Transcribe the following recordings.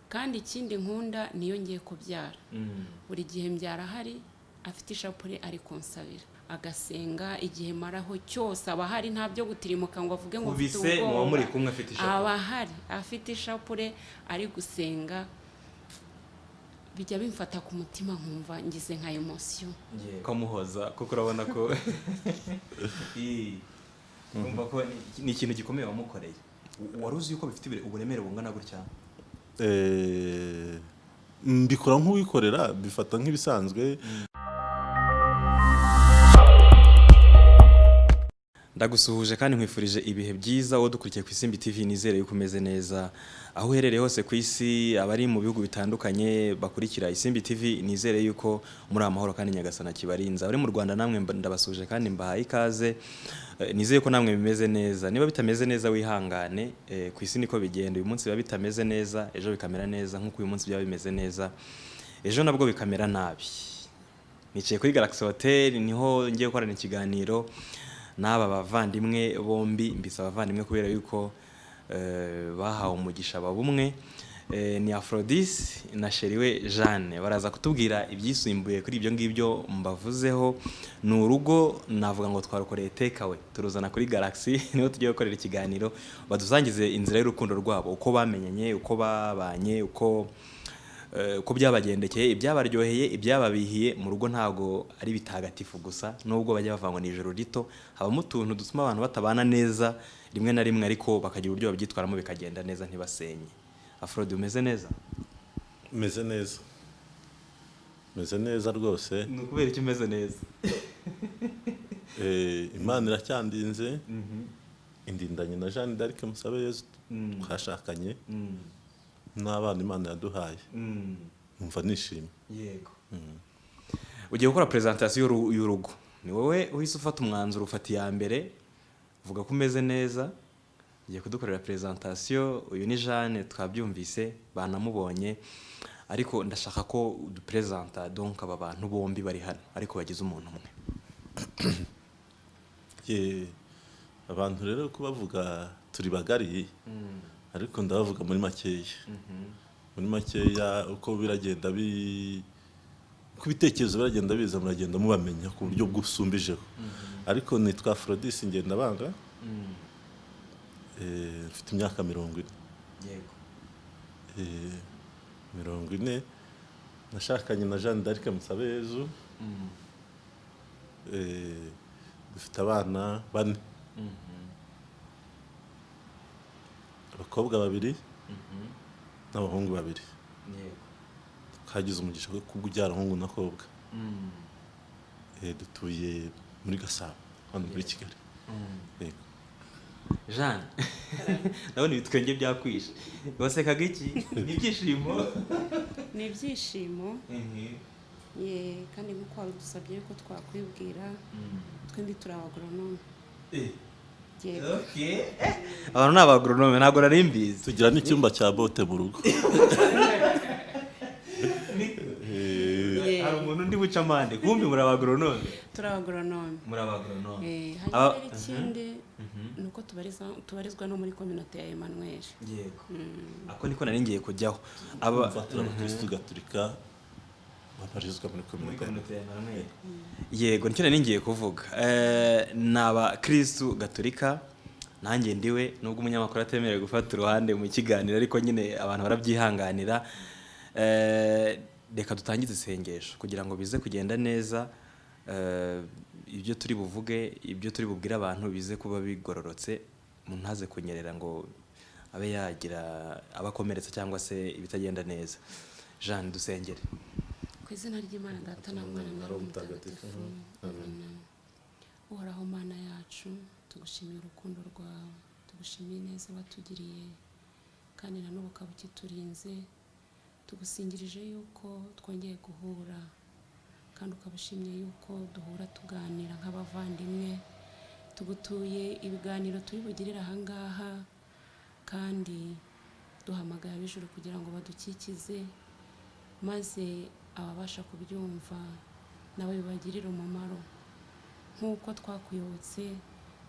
kandi ikindi nkunda niyo ngiye kubyara buri gihe mbyara hari afite ishapure ari kunsabira agasenga igihe maraho cyose aba hari nta byo gutirimuka ngo avuge ngo mfite ubise muba muri kumwe afite ishapure aba hari afite ishapure ari gusenga bijya bimfata ku mutima nkumva ngize nka emotion kamuhoza kuko urabona ko kumva ko ni ikintu gikomeye wamukoreye wari uzi yuko bifite uburemere bungana gutya mbikora nk'uwikorera bifata nk'ibisanzwe. Ndagusuhuje kandi nkwifurije ibihe byiza wowe dukurikiye ku Isimbi TV, nizere yuko umeze neza aho uherereye hose ku isi, abari mu bihugu bitandukanye bakurikira Isimbi TV, nizere yuko muri amahoro kandi Nyagasana kibarinza. Abari mu Rwanda namwe ndabasuje kandi mbahaye ikaze, nizeye ko namwe bimeze neza. Niba bitameze neza wihangane, ku isi niko bigenda. Uyu munsi biba bitameze neza, ejo bikamera neza, nk'uko uyu munsi byaba bimeze neza ejo nabwo bikamera nabi. Nicaye kuri Galaxy Hotel, niho ngiye gukorana ikiganiro n'aba bavandimwe bombi. Mbisa abavandimwe kubera yuko bahawe umugisha babumwe, ni Aphrodis na Sheriwe Jeanne. Baraza kutubwira ibyisumbuye kuri ibyo ngibyo mbavuzeho. Ni urugo navuga ngo twarukoreye takeaway, turuzana kuri Galaxy niho tugiye gukorera ikiganiro, badusangize inzira y'urukundo rwabo, uko bamenyanye, uko babanye, uko byabagendekeye, ibyabaryoheye, ibyababihiye. Mu rugo ntago ari bitagatifu gusa, nubwo bajya bavangwa n'ijoro rito, habamo utuntu dutuma abantu batabana neza rimwe na rimwe, ariko bakagira uburyo babyitwaramo bikagenda neza ntibasenye. Aphrodis, umeze neza? Meze neza, meze neza rwose. Ni ukubera iki umeze neza? Imana iracyandinze, indindanye na Jeanne d'Arc Musabeyezu, twashakanye n'abana Imana yaduhaye. Numva nishimye. Yego. Ugiye gukora presentation y'urugo, ni wowe uhise ufata umwanzuro, ufata iya mbere, uvuga ko umeze neza, ugiye kudukorera presentation. Uyu ni Jeanne, twabyumvise, banamubonye, ariko ndashaka ko udupresenta donc aba bantu bombi bari hano ariko bagize umuntu umwe. Abantu rero kubavuga turi bagari, ariko ndabavuga muri makeya. Muri makeya uko biragenda ku bitekerezo biragenda biza, muragenda mubamenya ku buryo bw'usumbijeho. Ariko nitwa Aphrodis Ngendabanga, mfite imyaka 40. Yego. 40. Nashakanye na Jeanne d'Arc Musabeyezu. Dufite abana 4. Abakobwa 2 n'abahungu 2. Yego. Kagize umugisha wo kubyara hungu nakobwa. Dutuye muri Gasabo hano muri Kigali. Yego. Jeanne, nabone ibitwenge byakwishe. Wasekaga iki? Ni ibyishimo? ni ibyishimo. Kandi nk'uko dusabye ko twakwibwira, twembi turi abagoronome. Okay. Abantu ni abagoronome, ntabwo nari mbizi. Tugira n'icyumba cya bote mu rugo. Hari umuntu ndi buca amande, kumbi muri abagoronome? Turi abagoronome. Muri abagoronome. Hanyuma ikindi ni uko tubarizwa no muri communauté ya Emmanuel. Yego. Ako niko nari ngiye kujyaho. Abafatura Kristo Gatolika babarizwa muri communauté ya Emmanuel. Yego, nicyo nari ngiye kuvuga. Naba Kristo Gatolika, nanjye ndiwe, nubwo umunyamakuru atemerewe gufata uruhande mu kiganiro, ariko nyine abantu barabyihanganira. Reka dutangize isengesho kugira ngo bize kugenda neza, ibyo turi buvuge, ibyo turi bubwire abantu bize kuba bigororotse, umuntu ntaze kunyerera ngo abe yagira abakomeretsa cyangwa se ibitagenda neza. Jeanne, dusengere. Ku izina ry'Imana Data na Mwana na Roho Mutagatifu. Uhoraho Mana yacu, tugushimiye urukundo rwawe, tugushimiye neza watugiriye, kandi na n'ubu ukaba ukiturinze. Tugusingirije yuko twongeye guhura, kandi ukabashimye yuko duhura tuganira nk'abavandimwe. Tugutuye ibiganiro turi bugirira ahangaha, kandi duhamagara ab'ijuru kugira ngo badukikize, maze ababasha kubyumva nabo bibagirire umumaro. Nk'uko twakuyobotse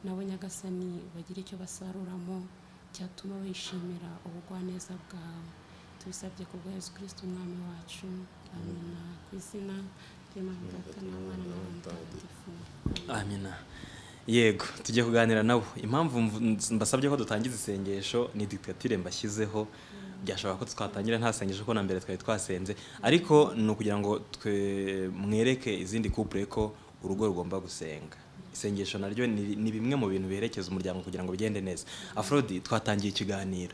nabo Nyagasani bagira icyo basaruramo cyatuma wishimira ubugwaneza bwawe. tubisabye ku bwa Yesu Kristo umwami wacu amina ku izina ry'Imana Data na Mwana na Roho Mutagatifu amina. Yego tujye kuganira nabo. Impamvu mbasabye ko dutangiza isengesho ni dictature mbashyizeho, byashobora ko twatangira nta sengesho ko na mbere twari twasenze, ariko ni ukugira ngo mwereke izindi couple ko urugo rugomba gusenga. Isengesho naryo ni bimwe mu bintu biherekeza umuryango kugira ngo bigende neza. Afrodi, twatangiye ikiganiro,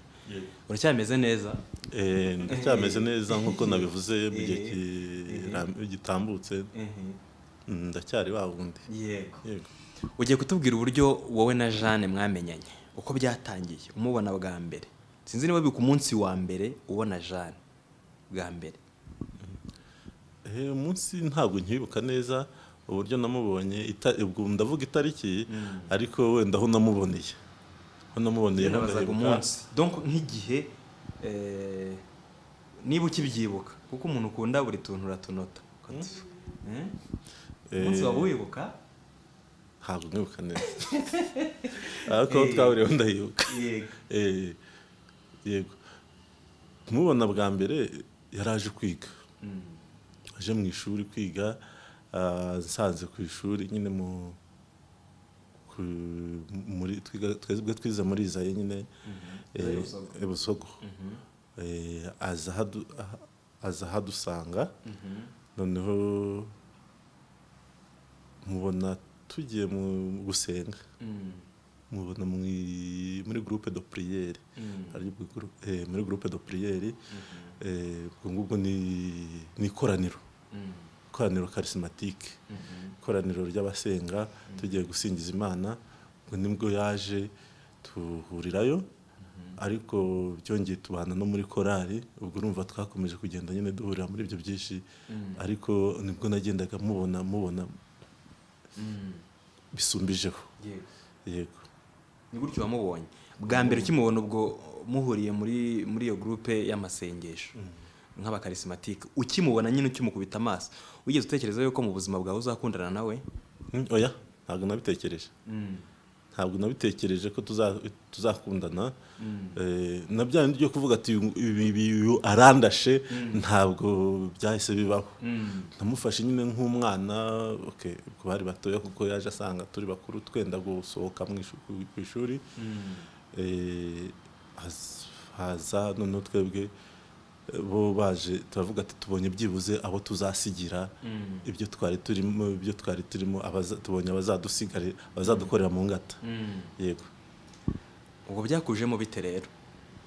uracyameze neza? Ndacyameze neza nk'uko nabivuze mu gihe gitambutse, ndacyari wa wundi. Yego. Ugiye kutubwira uburyo wowe na Jeanne mwamenyanye, uko byatangiye umubona bwa mbere. Sinzi niba ku munsi wa mbere ubona Jeanne bwa mbere. Umunsi ntabwo nkibuka neza uburyo namubonye, ubwo ndavuga itariki, ariko wenda aho namuboneye nabazaga umunsi, donc nk'igihe niba ukibyibuka, kuko umuntu ukunda buri tuntu uratunota. Umunsi waba wibuka? Ntabwo nkibuka neza, ariko twahuriyeho ndahibuka. Yego, kumubona bwa mbere yaraje kwiga, aje mu ishuri kwiga, nsanze ku ishuri nyine twebwe twize muri Izayi nyine Busogo, aza hadusanga, noneho mubona tugiye mu gusenga, mubona muri groupe de prière, muri groupe de prière, ubwo ni ikoraniro charismatique, ikoraniro ry'abasenga tugiye gusingiza Imana. Ngo nibwo yaje tuhurirayo, ariko byongeye tubana no muri korali, ubwo urumva twakomeje kugenda nyine duhurira muri ibyo byinshi, ariko nibwo nagendaga mubona bisumbijeho. Yego. Ni gutyo wamubonye bwa mbere ukimubona, ubwo muhuriye muri iyo groupe y'amasengesho nk'abakarismatike, ukimubona nyine ukimukubita amaso, wigeze utekereza yuko mu buzima bwawe uzakundana nawe? Oya, ntabwo nabitekereje ko tuzakundana. Na bya byo kuvuga ati ibi arandashe, ntabwo byahise bibaho. Namufashe nyine nk'umwana, ku bari batoya, kuko yaje asanga turi bakuru twenda gusohoka ku ishuri, haza noneho twebwe bo baje turavuga ati tubonye byibuze abo tuzasigira ibyo twari turimo, tubonye abazadukorera mu ngata. Yego. Ubwo byakujemo bite rero?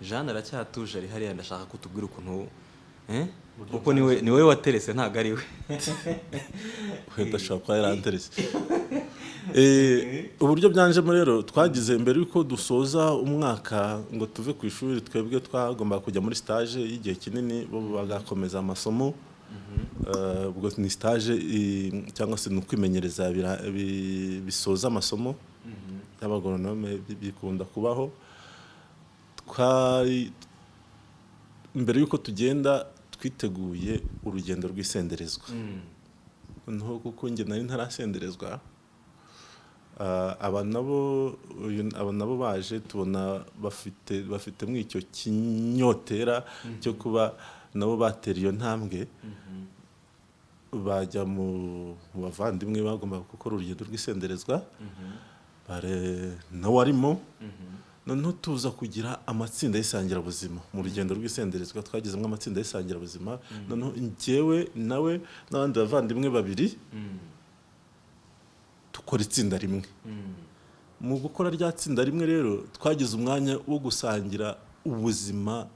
Jeanne aracyatuje ari hariya, ndashaka kutubwira ukuntu kuko ni wowe waterese ntabwo ari we. Wenda ashobora kuba yaranterese. Uburyo byanjemo rero, twagize mbere yuko dusoza umwaka ngo tuve ku ishuri, twebwe twagomba kujya muri stage y'igihe kinini, bo bagakomeza amasomo. Ubwo ni stage cyangwa se ni ukwimenyereza bisoza amasomo y'abagoronome, bikunda kubaho. Mbere yuko tugenda twiteguye urugendo rw'isenderezwa, noneho kuko njye nari ntarasenderezwa, aba nabo baje tubona bafitemo icyo kinyotera cyo kuba nabo batera iyo ntambwe, bajya mu bavandimwe bagomba gukora urugendo rw'isenderezwa, nawe arimo. Noneho tuza kugira amatsinda y'isangirabuzima mu rugendo rw'isenderezwa, twagizemo amatsinda y'isangirabuzima, noneho njyewe nawe n'abandi bavandimwe babiri dukora itsinda rimwe. Mu gukora rya tsinda rimwe rero, twagize umwanya wo gusangira ubuzima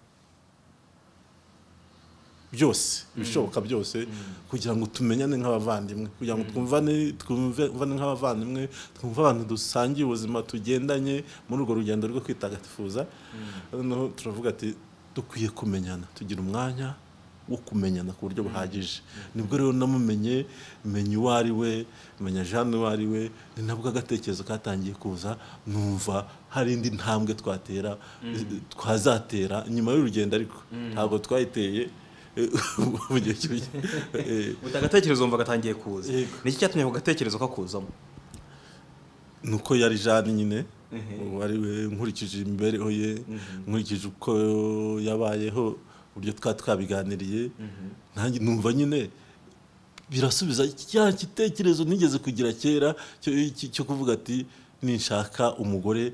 byose, ibishoboka byose, kugira ngo tumenyane nk'abavandimwe, kugira ngo twumvane nk'abavandimwe, twumve abantu dusangiye ubuzima, tugendanye muri urwo rugendo rwo kwitagatifuza. Noneho turavuga ati dukwiye kumenyana, tugira umwanya wo kumenyana ku buryo buhagije. Nibwo rero namumenye, menya uwo ari we, menya Jeanne uwo ari we, ni nabwo agatekerezo katangiye kuza, numva hari indi ntambwe twazatera nyuma y'urugendo, ariko ntabwo twayiteye mu gihe cy'ubuye. Agatekerezo wumva gatangiye kuza. Niki cyatumye ako gatekerezo kakuzamo? Nuko yari Jeanne nyine, wari we, nkurikije imibereho ye, nkurikije uko yabayeho, uburyo twabiganiriye nanjye numva nyine birasubiza cya gitekerezo nigeze kugira kera cyo kuvuga ati ninshaka umugore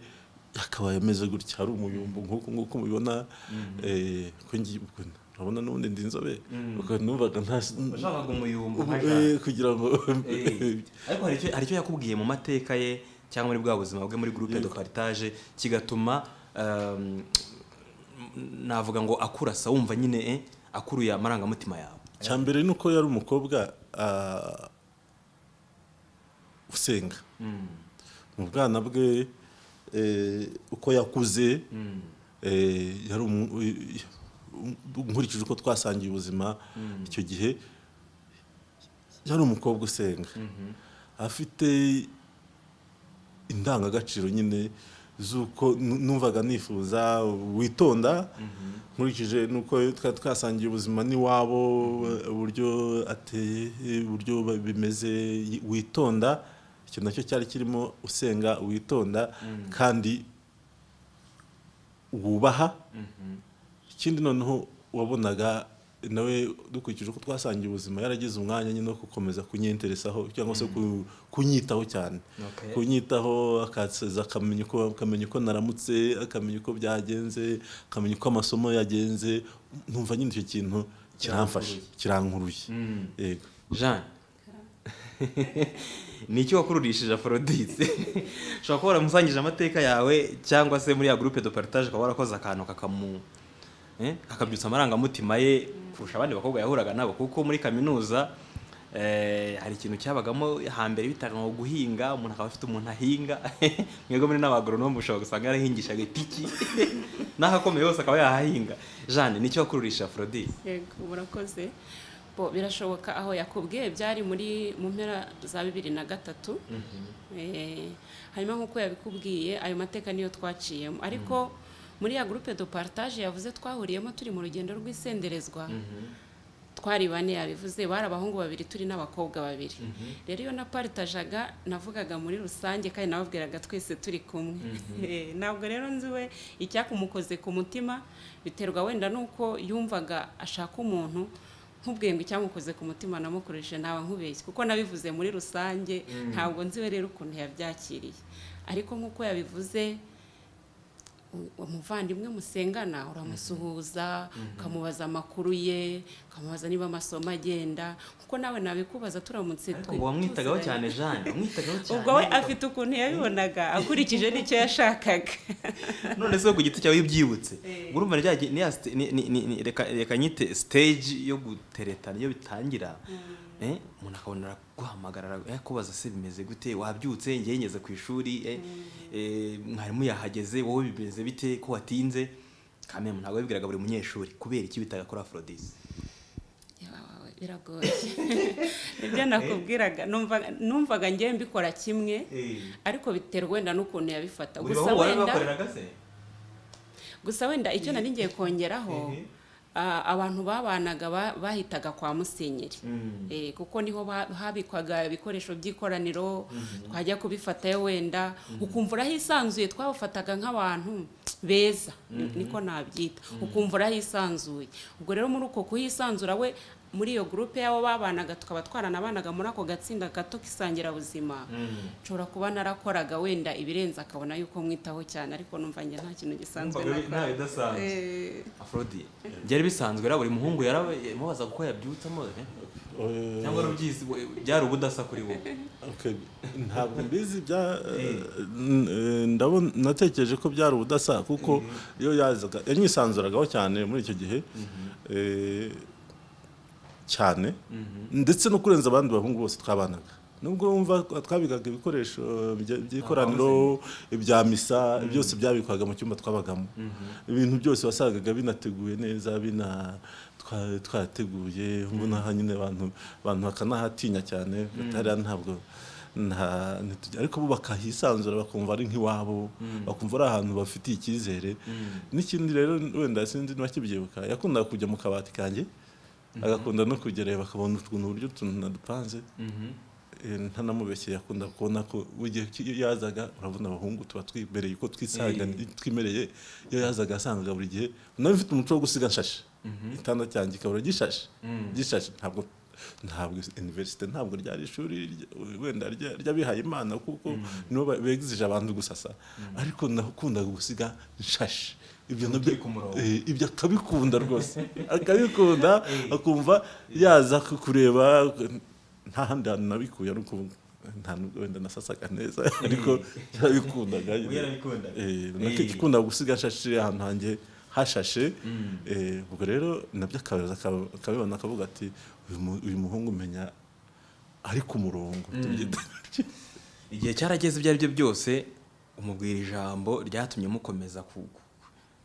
akaba yameze gutya ari umuyumbu nk'uko mubibona ko urabona n'ubundi ndi inzobe numvaga washakaga umuyumbu kugira ngo ariko hari icyo yakubwiye mu mateka ye cyangwa muri bwa buzima bwe muri groupe de partage kigatuma navuga ngo akurasa wumva nyine akuruye amarangamutima yawe. Cyambere nuko yari umukobwa usenga mu bwana bwe uko yakuze yari nkurikije uko twasangiye ubuzima icyo gihe yari umukobwa usenga afite indangagaciro nyine zuko numvaga nifuza witonda nkurikije nuko twasangiye ubuzima n'iwabo uburyo ateye uburyo bimeze witonda icyo nacyo cyari kirimo usenga witonda kandi wubaha ikindi noneho wabonaga nawe dukurikije uko twasangiye ubuzima yaragize umwanya nyine wo gukomeza kunyenteresaho cyangwa se kunyitaho cyane kunyitaho akaza akamenya uko naramutse akamenya uko byagenze akamenya uko amasomo yagenze numva nyine icyo kintu kiramfashe kirankuruye yego Jean ni icyo wakururishije Aphrodite ushobora kuba waramusangije amateka yawe cyangwa se muri ya groupe de partage ukaba warakoze akantu akabyutsa amarangamutima ye kurusha abandi bakobwa yahuraga nabo kuko muri kaminuza hari ikintu cyabagamo hambere bitaga ngo guhinga umuntu akaba afite umuntu ahinga mwego muri n'abagronome ushobora gusanga yarahingishaga itiki n'ahakomeye hose akaba yahahinga. Jeanne nicyo wakururisha Aphrodite? Yego murakoze. Birashoboka aho yakubwiye byari mu mpera za 2003 hanyuma nk'uko yabikubwiye ayo mateka niyo twaciyemo ariko muri ya groupe de partage yavuze twahuriyemo turi mu rugendo rw'isenderezwa twari bane yabivuze bari abahungu babiri turi n'abakobwa babiri rero iyo napartajaga navugaga muri rusange kandi nababwiraga twese turi kumwe ntabwo rero nziwe icyakumukoze ku mutima biterwa wenda nuko yumvaga ashaka umuntu nkubwiye ngo icyamukoze ku mutima namukoreshe nawe nkubeshye kuko nabivuze muri rusange ntabwo nziwe rero ukuntu yabyakiriye ariko nk'uko yabivuze umuvandimwe musengana uramusuhuza ukamubaza amakuru ye ukamubaza niba amasomo agenda kuko nawe nabikubaza turamutse wamwitagaho cyane Jeanne wamwitagaho cyane ubwo we afite ukuntu yabibonaga akurikije n'icyo yashakaga none se ku giti cyawe ubyibutse urumva reka nyite stage yo gutereta niyo bitangira umuntu akabona guhamagara yakubaza se bimeze gute wabyutse ngiye ngeze ku ishuri mwarimu yahageze wowe bimeze bite ko watinze kame ntabwo yabibwiraga buri munyeshuri kubera iki bitaga kuri Aphrodite biragoye ibyo nakubwiraga numvaga ngiye mbikora kimwe ariko biterwa wenda n'ukuntu yabifata gusa wenda icyo nari ngiye kongeraho abantu babanaga bahitaga kwa musenyeri kuko niho habikwaga ibikoresho by'ikoraniro twajya kubifatayo wenda ukumva urahisanzuye twabafataga nk'abantu beza niko nabyita ukumva urahisanzuye ubwo rero muri uko kuhisanzura we muri iyo groupe yabo babanaga tukaba twaranabanaga muri ako gatsinda gato kisangira buzima nshobora kuba narakoraga wenda ibirenze akabona yuko mwitaho cyane ariko numva nge nta kintu gisanzwe nta bidasanzwe Aphrodite byari bisanzwe rero buri muhungu yaramubaza uko yabyutsamo cyangwa rubyizi byari ubudasa kuri wowe ntabwo mbizi ndabona natekereje ko byari ubudasa kuko iyo yazaga yanyisanzuragaho cyane muri icyo gihe cyane ndetse no kurenza abandi bahungu bose twabanaga nubwo wumva twabigaga ibikoresho by'ikoraniro ibya misa byose byabikwaga mu cyumba twabagamo ibintu byose wasagaga binateguye neza twateguye mbona nyine abantu bakanahatinya cyane batari ntabwo ariko bo bakahisanzura bakumva ari nk'iwabo bakumva ari ahantu bafitiye icyizere n'ikindi rero wenda sinzi n'abakibyibuka yakundaga kujya mu kabati kanjye agakunda no kugerera bakabona uburyo utuntu nadupanze ntanamubeshye yakunda kubona ko ugiye yazaga urabona abahungu tuba twibereye uko twimereye iyo yazaga asangaga buri gihe nawe mfite umuco wo gusiga nshashe igitanda cyanjye kikabura gishashe gishashe. Ntabwo universite ntabwo ryari ishuri wenda ry'abihaye Imana kuko nibo begizije abantu gusasa, ariko nakundaga gusiga nshashe. Ibyo nabyo ibyo akabikunda rwose, akabikunda akumva yaza kureba. Nta handi hantu nabikuye nuko nta nubwo wenda nasasaga neza, ariko yarabikundaga. Nakikunda gusiga nshashe ahantu hanjye hashashe. Ubwo rero nabyo akabaza akabibona akavuga ati uyu muhungu umenya ari ku murongo. Igihe cyarageze ibyo ari byo byose umubwira ijambo ryatumye mukomeza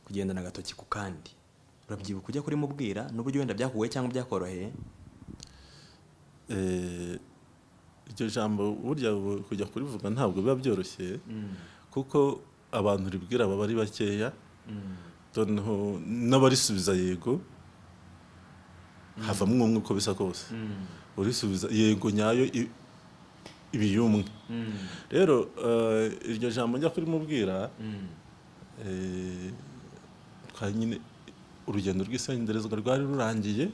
kugendana agatoki ku kandi. Urabyibuka ujya kuri mubwira n'uburyo wenda byakugoye cyangwa byakoroheye? Iryo jambo burya kujya kurivuga ntabwo biba byoroshye, kuko abantu ribwira baba ari bakeya, n'abarisubiza yego havamo umwe uko bisa kose. Urisubiza yego nyayo ibiyumwe. Rero iryo jambo njya kuri mubwira, nyine urugendo rw'isenderezwa rwari rurangiye.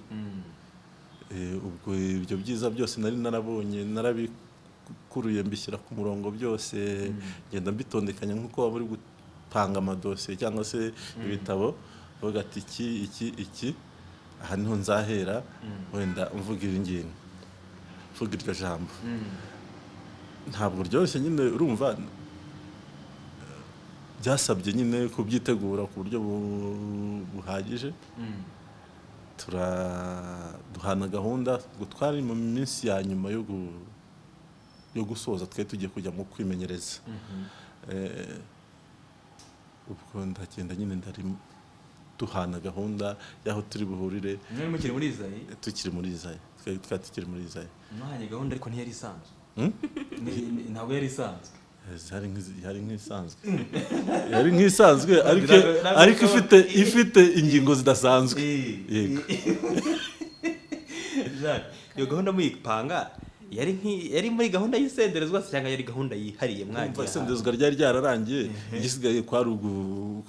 Ubwo ibyo byiza byose nari narabonye narabikuruye mbishyira ku murongo byose, ngenda mbitondekanya nk'uko waba uri gupanga amadosiye cyangwa se ibitabo. Uvuga ati iki aha niho nzahera wenda mvuga ibi ngibi, mvuga iryo jambo. Ntabwo ryoroshye nyine, urumva byasabye nyine kubyitegura ku buryo buhagije. Duhana gahunda ngo twari mu minsi ya nyuma yo gusoza, twe tugiye kujya mu kwimenyereza. Ubwo ndagenda nyine duhana gahunda y'aho turi buhurire. Mukiri muri Izayi? Tukiri muri Izayi, twari tukiri muri Izayi. Mwahanye gahunda ariko ntiyari isanzwe? Ntabwo yari isanzwe? Yari nk'isanzwe ariko ifite ingingo zidasanzwe. Yego. Iyo gahunda muyipanga yari muri gahunda y'isenderezwa cyangwa yari gahunda yihariye mwagiye? Isenderezwa ryari ryararangiye, igisigaye kwari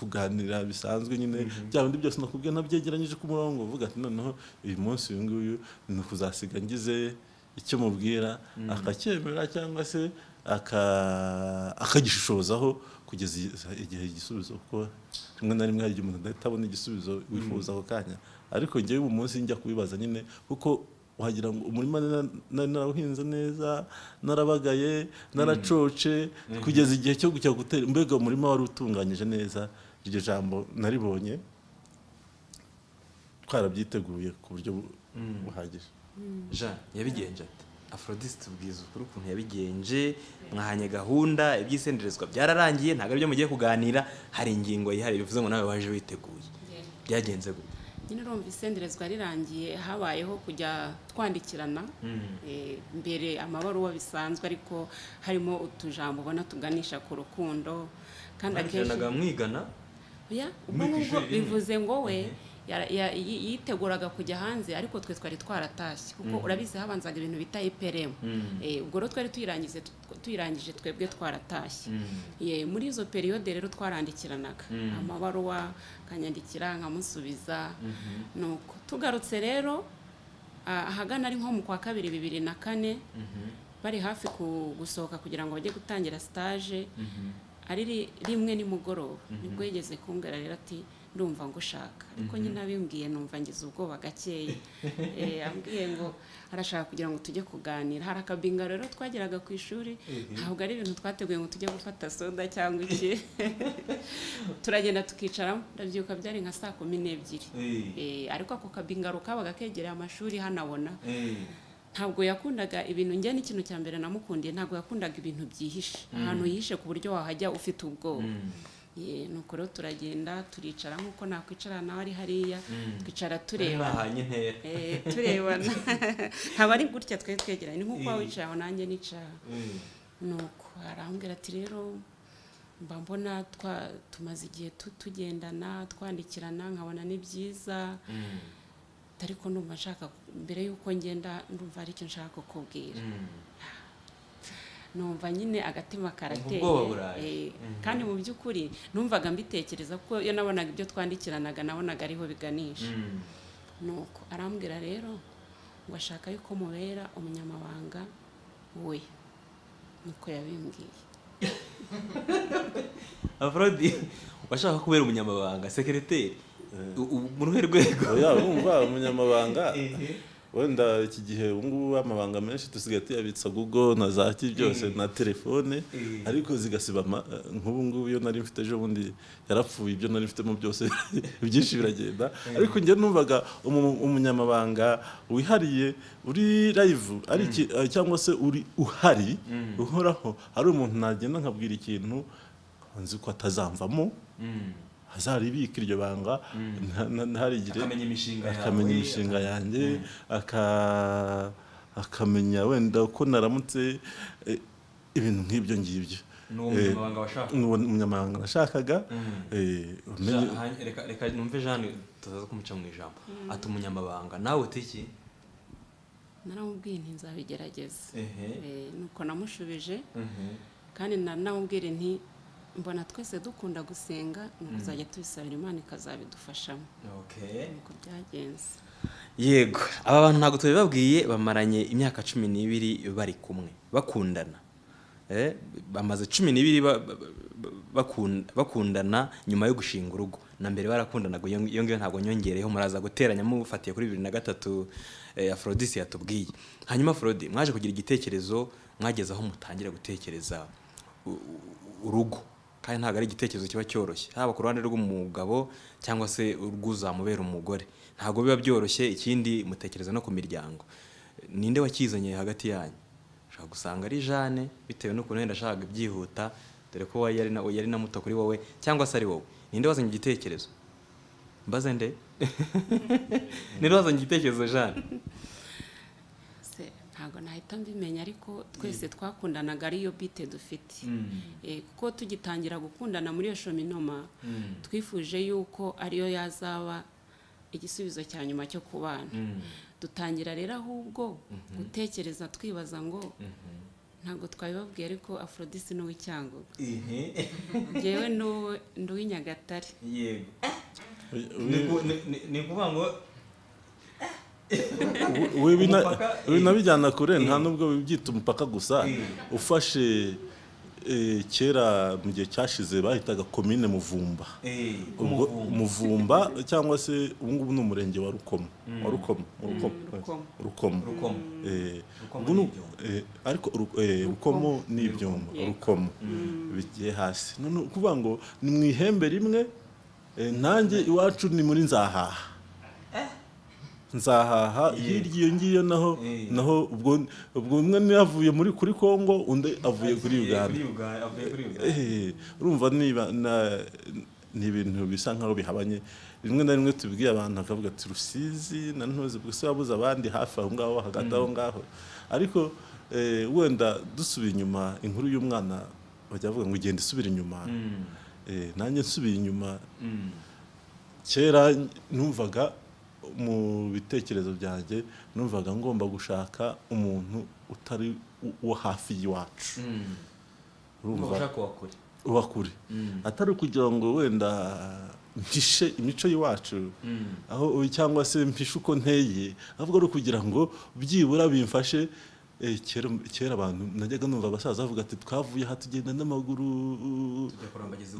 kuganira bisanzwe nyine. Bya bindi byose nakubwiye nabyegeranyije ku murongo, uvuga ati noneho uyu munsi uyu nguyu ni ukuzasiga ngize icyo mubwira akacyemera cyangwa se akagishishozaho kugeza igihe igisubizo, kuko rimwe na rimwe hari igihe umuntu atabona igisubizo wifuza ako kanya. Ariko njyewe uyu munsi njya kubibaza nyine, kuko wagira ngo umurima narawuhinze neza, narabagaye, naracoce, kugeza igihe cyo kujya gutera. Mbega umurima wari utunganyije neza. Iryo jambo naribonye twarabyiteguye ku buryo buhagije. Jean yabigenje ate? Aphrodis tubwiza ukuri ukuntu yabigenje. Mwahanye gahunda, ibyisenderezwa byararangiye, ntabwo aribyo mugiye kuganira, hari ingingo yihariye bivuze ngo nawe waje witeguye. Byagenze gute? Nyine urumva isenderezwa rirangiye, habayeho kujya twandikirana mbere amabaruwa bisanzwe, ariko harimo utujambo ubona tuganisha ku rukundo. Kandi akenshi mwigana ubwo ngubwo bivuze ngo we yiteguraga kujya hanze, ariko twe twari twaratashye, kuko urabizi habanzaga ibintu bita IPRM. Ubwo rero twari tuyirangije twebwe twaratashye. Muri izo periyode rero twarandikiranaga amabaruwa, kanyandikira nkamusubiza. Nuko tugarutse rero ahagana ari nko mu kwa 2 2004, bari hafi gusohoka kugira ngo bajye gutangira stage. Ari rimwe nimugoroba nibwo yigeze kumbwira rero ati ndumva ngo ushaka, ariko nyine abimbwiye numva ngize ubwoba gakeye. Ambwiye ngo arashaka kugira ngo tujye kuganira. Hari akabinga rero twageraga ku ishuri, ntabwo ari ibintu twateguye ngo tujye gufata soda cyangwa iki. Turagenda tukicaramo, ndabyuka byari nka 12:00. Ariko ako kabinga kabaga kegereye amashuri hanabona. Ntabwo yakundaga ibintu, njye n'ikintu cya mbere namukundiye, ntabwo yakundaga ibintu byihishe, ahantu yihishe ku buryo wahajya ufite ubwoba. Nuko rero turagenda turicara nk'uko nakwicara nawe ari hariya, twicara turebana. Turebana ntabwo ari gutya twe twegeranye, nk'uko wicaye aho nanjye nicara. Nuko arambwira ati rero mba mbona tumaze igihe tugendana twandikirana, nkabona ni byiza, ariko ndumva nshaka mbere yuko ngenda ndumva ari cyo nshaka kukubwira. Numva nyine agatima karateye, kandi mu by'ukuri numvaga mbitekereza ko iyo nabonaga ibyo twandikiranaga nabonaga ariho biganisha. nuko arambwira rero ngo ashaka yuko mubera umunyamabanga we, nuko yabimbwiye. Afrodi washaka kubera umunyamabanga secretary mu ruhe rwego? oya urumva umunyamabanga wenda iki gihe ubu ngubu amabanga menshi dusigaye tuyabitsa Google na za byose na telefone, ariko zigasibama. Nk'ubu ngubu iyo nari mfite ejo bundi yarapfuye, ibyo nari mfitemo byose byinshi biragenda. Ariko njye numvaga umunyamabanga wihariye uri live ari cyangwa se uri uhari uhoraho, ari umuntu nagenda nkabwira ikintu nzi ko atazamvamo, azaribika iryo banga ntarigire, akamenya imishinga yanjye, akamenya wenda ko naramutse ibintu nk'ibyo ngibyo. N'uwo munyamabanga nashakaga. Reka numve Jeanne tuzaza kumuca mu ijambo. Ati umunyamabanga nawe utiki? Naramubwiye nti nzabigerageza. Nuko namushubije kandi naramubwira nti mbona twese dukunda gusenga, nuzajya tubisabira Imana ikazabidufashamo. Nuko byagenze. Yego, aba bantu ntabwo tubibabwiye, bamaranye imyaka 12 bari kumwe bakundana. Bamaze 12 bakundana nyuma yo gushinga urugo. Na mbere barakundanaga, iyo ngiyo ntabwo nyongereyeho, muraza guteranya mufatiye kuri 2003 Aphrodis yatubwiye. Hanyuma Afrodi mwaje kugira igitekerezo, mwageze aho mutangira gutekereza urugo, kandi ntabwo ari igitekerezo kiba cyoroshye, haba ku ruhande rw'umugabo cyangwa se urwuzamubera umugore, ntabwo biba byoroshye. Ikindi mutekereza no ku miryango. Ninde wakizanye hagati yanyu? Ushaka gusanga ari Jeanne bitewe n'ukuntu wenda ashaka byihuta, dore ko yari na muto kuri wowe, cyangwa se ari wowe. Ninde wazanye igitekerezo? Mbaze nde? Ninde wazanye igitekerezo Jeanne? Ntabwo nahita mbimenya, ariko twese twakundanaga ariyo bite dufite. Kuko tugitangira gukundana muri iyo shominoma twifuje yuko ariyo yazaba igisubizo cya nyuma cyo kubana. Dutangira rero ahubwo gutekereza twibaza ngo ntabwo twabibabwiye, ariko Aphrodis ni uw'Icyangugu, njyewe ndi uw'Inyagatare. Yego, ni kuvuga ngo binabijyana kure, nta nubwo byita umupaka gusa. Ufashe kera mu gihe cyashize bahitaga komine Muvumba. Muvumba cyangwa se ubu ngubu ni umurenge wa Rukomo. Ariko Rukomo ni ibyuma, Rukomo bigiye hasi. None kuvuga ngo ni mu ihembe rimwe. Nanjye iwacu ni muri Nzahaha hirya iyo ngiyo naho ubwo umwe yavuye kuri Kongo, undi avuye kuri Uganda. Urumva ni ibintu bisa nkaho bihabanye. Rimwe na rimwe tubwiye abantu akavuga ati Rusizi na Ntozi, bwese wabuze abandi hafi aho ngaho, hagati aho ngaho. Ariko wenda dusubiye inyuma, inkuru y'umwana bajya bavuga ngo igenda isubira inyuma. Nanjye nsubiye inyuma, kera numvaga mu bitekerezo byanjye, numvaga ngomba gushaka umuntu utari wo hafi y'iwacu. Urumva uwakure, atari kugira ngo wenda mpishe imico y'iwacu aho, cyangwa se mpishe uko nteye, ahubwo ari kugira ngo byibura bimfashe. Kera abantu najyaga numva abasaza bavuga ati twavuye aha tugenda n'amaguru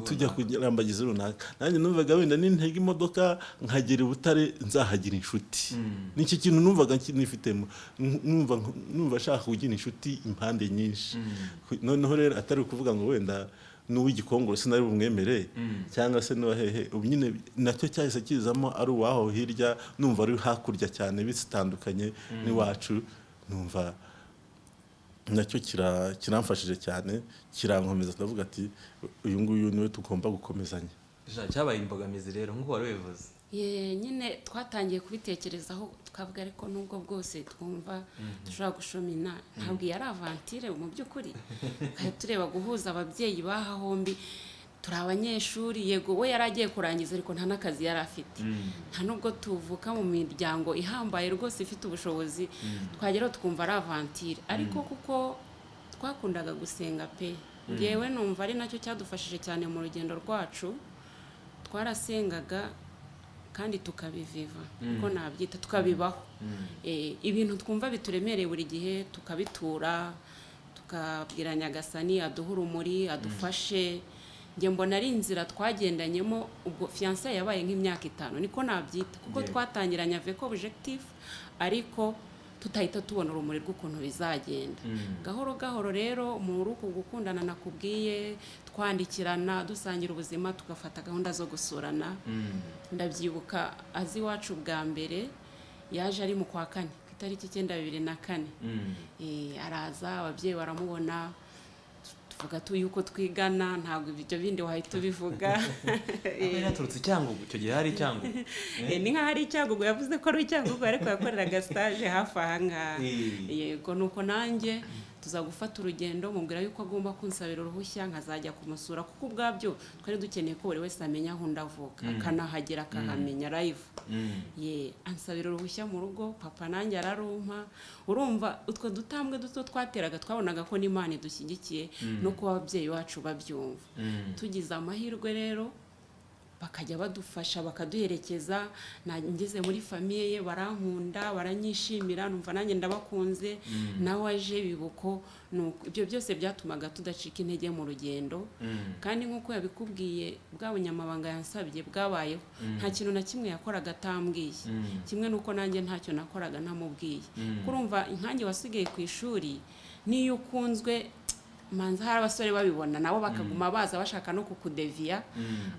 tujya kurambagiza runaka. Nanjye numvaga wenda nintega imodoka nkagera Butare nzahagira inshuti. N'iki kintu numvaga nifitemo, numva ashaka kugira inshuti impande nyinshi. Noneho rero atari kuvuga ngo wenda n'uw'Igikongoro sinari bumwemere cyangwa se n'uwahehe. Ubu nyine nacyo cyahise kizamo ari uwaho hirya, numva ari hakurya cyane bitandukanye n'iwacu. Numva nacyo kiramfashije cyane, kirankomeza. Ndavuga ati uyu nguyu niwe tugomba gukomezanya. Cyabaye imbogamizi rero nk'uko wari wivuze. Nyine twatangiye kubitekerezaho tukavuga, ariko nubwo bwose twumva dushobora gushomina, ntabwo yari avantire mu by'ukuri. Tureba guhuza ababyeyi baha hombi, turi abanyeshuri. Yego we yari agiye kurangiza, ariko nta n'akazi yari afite. Nta nubwo tuvuka mu miryango ihambaye rwose ifite ubushobozi, twageraho twumva ari avantire. Ariko kuko twakundaga gusenga pe, ngewe numva ari nacyo cyadufashije cyane mu rugendo rwacu. Twarasengaga kandi tukabiviva uko nabyita tukabibaho. Ibintu twumva bituremereye buri gihe tukabitura, tukabwira Nyagasani aduha urumuri, adufashe. Njye mbona ari inzira twagendanyemo. Ubwo fiancé yabaye nk'imyaka 5 niko nabyita, kuko twatangiranye avec objectif ariko tutahita tubona urumuri rw'ukuntu bizagenda. Gahoro gahoro rero muri uko gukundana nakubwiye, twandikirana, dusangira ubuzima, tugafata gahunda zo gusurana. Ndabyibuka azi iwacu bwa mbere yaje ari mu kwa 4 ku itariki 9/2004. Araza, ababyeyi baramubona, tuvuga yuko twigana, ntabwo ibyo bindi wahita ubivuga. Yaturutse Cyangugu, icyo gihe hari Cyangugu. Ni nka hari Cyangugu, yavuze ko ari Cyangugu ariko yakoreraga stage hafi aha ngaha. Yego, nuko nanjye tuza gufata urugendo, mubwira yuko agomba kunsabira uruhushya nkazajya kumusura, kuko ubwabyo twari dukeneye ko buri wese amenya aho ndavuka, akanahagera akahamenya live. Ansabira uruhushya mu rugo, papa nanjye ararumpa. Urumva utwo dutambwe duto twateraga, twabonaga ko n'Imana idushyigikiye no kuba ababyeyi bacu babyumva. Tugize amahirwe rero bakajya badufasha, bakaduherekeza. Ngeze muri famiye ye barankunda, baranyishimira, numva nanjye ndabakunze, nawe aje bibuko. Ibyo byose byatumaga tudacika intege mu rugendo. Kandi nk'uko yabikubwiye, bwa bunyamabanga yansabye bwabayeho. Nta kintu na kimwe yakoraga atambwiye, kimwe nuko nanjye ntacyo nakoraga ntamubwiye. Kurumva inkange wasigaye ku ishuri, niyo ukunzwe manza hari abasore babibona nabo bakaguma baza bashaka no kukudeviya.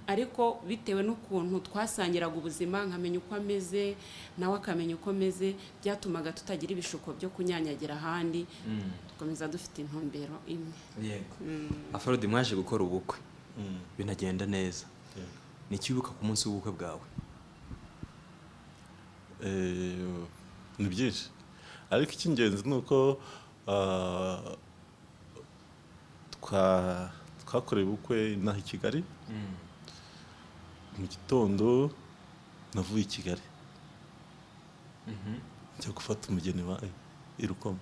Ariko bitewe n'ukuntu twasangiraga ubuzima, nkamenya uko ameze nawe akamenya uko ameze, byatumaga tutagira ibishuko byo kunyanyagira ahandi, dukomeza dufite intumbero imwe. Yego. Afrodi, mwaje gukora ubukwe, binagenda neza. Ni kibuka ku munsi w'ubukwe bwawe? Ni byinshi, ariko icy'ingenzi ni uko twakoreye ubukwe inaha i Kigali. Mu gitondo navuye i Kigali njya gufata umugeni wa Irukoma.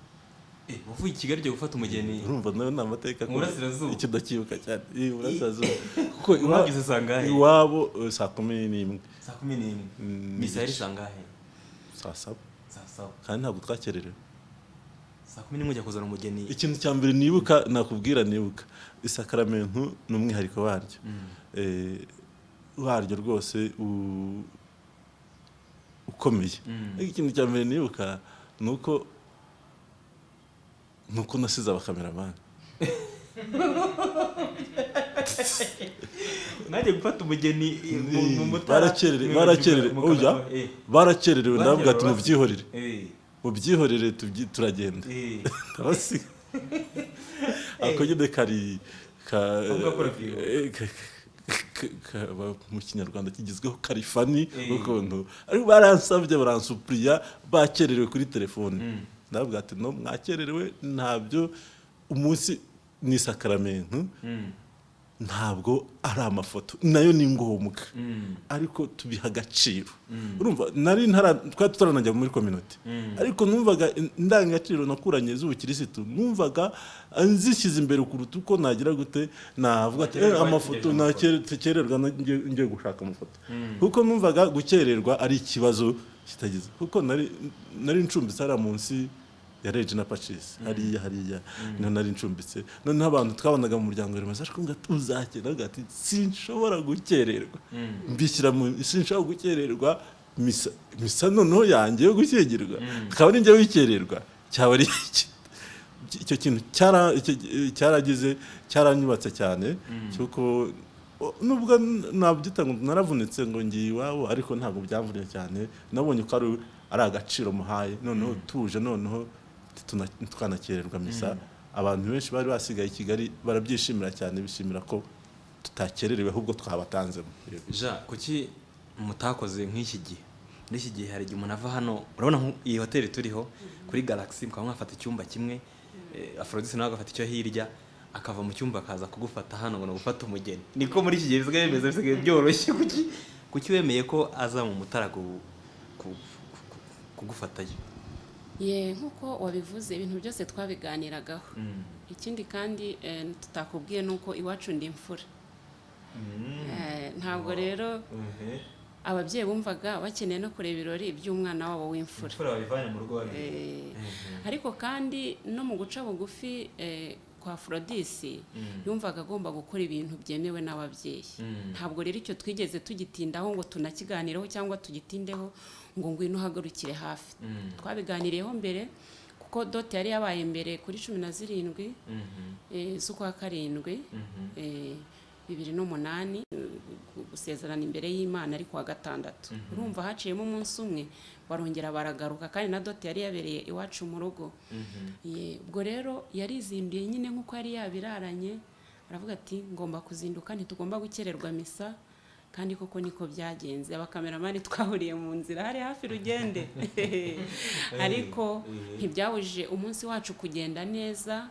Wavuye i Kigali ujya gufata umugeni? Urumva nawe ni amateka ko Burasirazuba. icyo ndakibuka cyane. Burasirazuba. Kuko Mwagize sangahe? Iwabo saa 11. Saa 11. Misa yari sangahe? Saa 7. Saa 7. Kandi ntabwo twakererewe. Saa 11 mujya kuzana umugeni. Ikintu cya mbere nibuka, nakubwira nibuka, isakaramentu n'umwihariko waryo. Waryo rwose ukomeye. Ikintu cya mbere nibuka nuko nasize abakameramani. Mwaje gufata umugeni mu mutara. Barakererewe ndavuga ati mubyihorere. Mubyihorere turagenda. Ndabasiga. Ako nyine kari mu Kinyarwanda kigizweho karifani ukuntu. Ariko baransabye, baransupuriya, bakererewe kuri telefone. Ndavuga ati no, mwakererewe, ntabyo. Umunsi ni isakaramentu, ntabwo ari amafoto, nayo ni ngombwa, ariko tubiha agaciro. Urumva twari tutaranajya muri community, ariko numvaga indangagaciro nakuranye z'ubukirisitu, numvaga nzishyize imbere kuruta uko nagira gute, navuga ati amafoto nakererwa ngiye gushaka amafoto, kuko numvaga gukererwa ari ikibazo kitagize. Kuko nari ncumbitse hariya munsi ya Regina Pacis, hariya niho nari ncumbitse. Noneho abantu twabonaga mu muryango remezo ariko ngo uzakena, ati sinshobora gukererwa, mbishyira sinshobora gukererwa misa noneho yanjye yo gushyingirwa, akaba ari njye wikererwa. Cyaba ari icyo kintu cyaranyubatse cyane, cyuko nubwo nabyita ngo naravunitse ngo ngiye iwabo, ariko ntabwo byamvuniye cyane. Nabonye ko ari agaciro muhaye, noneho tuje, noneho twanakererwa misa. Abantu benshi bari basigaye i Kigali barabyishimira cyane, bishimira ko tutakererewe ahubwo twabatanzemo. Kuki mutakoze nk'iki gihe? N'iki gihe hari igihe umuntu ava hano, urabona iyi hoteli turiho kuri Galaxy, mukaba mwafata icyumba kimwe, Aphrodite nawe agafata icyo hirya, akava mu cyumba akaza kugufata hano ngo gufata umugeni. Niko muri iki gihe bisigaye byoroshye. Kuki wemeye ko aza mu Mutara kugufatayo? Nkuko wabivuze, ibintu byose twabiganiragaho. Ikindi kandi tutakubwiye nuko iwacu ndi imfura. Ntabwo rero ababyeyi bumvaga bakeneye no kureba ibirori by'umwana wabo w'imfura. imfura babivanye mu rugo babiri. Ariko kandi no mu guca bugufi kwa Aphrodis yumvaga agomba gukora ibintu byemewe n'ababyeyi. Ntabwo rero icyo twigeze tugitindaho ngo tunakiganireho cyangwa tugitindeho ngo ngwino uhagurukire hafi. Twabiganiriyeho mbere kuko dote yari yabaye mbere kuri 17 z'ukwa karindwi 2008 gusezerana imbere y'Imana ari kuwa gatandatu. Urumva haciyemo umunsi umwe barongera baragaruka kandi na dote yari yabereye iwacu mu rugo. Ubwo rero yarizinduye nyine nk'uko yari yabiraranye, aravuga ati ngomba kuzinduka ntitugomba gukererwa misa, kandi koko niko byagenze. Abakameramani twahuriye mu nzira hari hafi rugende ariko ntibyabujije umunsi wacu kugenda neza,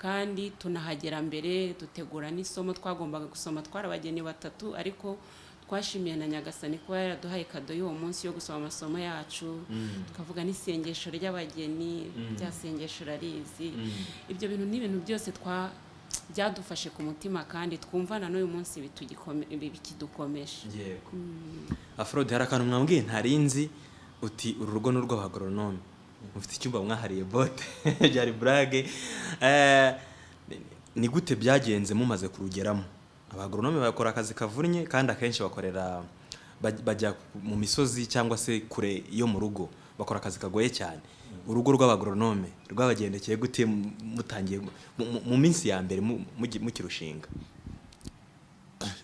kandi tunahagera mbere dutegura n'isomo twagombaga gusoma. Twarabageni 3 ariko twashimiye na Nyagasani kuba yaraduhaye kado y'uwo munsi yo gusoma amasomo yacu, tukavuga n'isengesho ry'abageni, rya sengesho rarizi. Ibyo bintu ni ibintu byose byadufashe ku mutima kandi twumvana n'uyu munsi bikidukomeje. Yego. Aphrodis, hari akantu mwambwiye ntarinzi, uti uru rugo n'urw'abagoronome mufite icyumba mwahariye bote byari brage. Ni gute byagenze mumaze kurugeramo? Abagoronome bakora akazi kavunnye kandi akenshi bajya mu misozi cyangwa se kure yo mu rugo, bakora akazi kagoye cyane. Urugo rw'abagoronome rwabagendekeye gute mutangiye mu minsi ya mbere mukirushinga?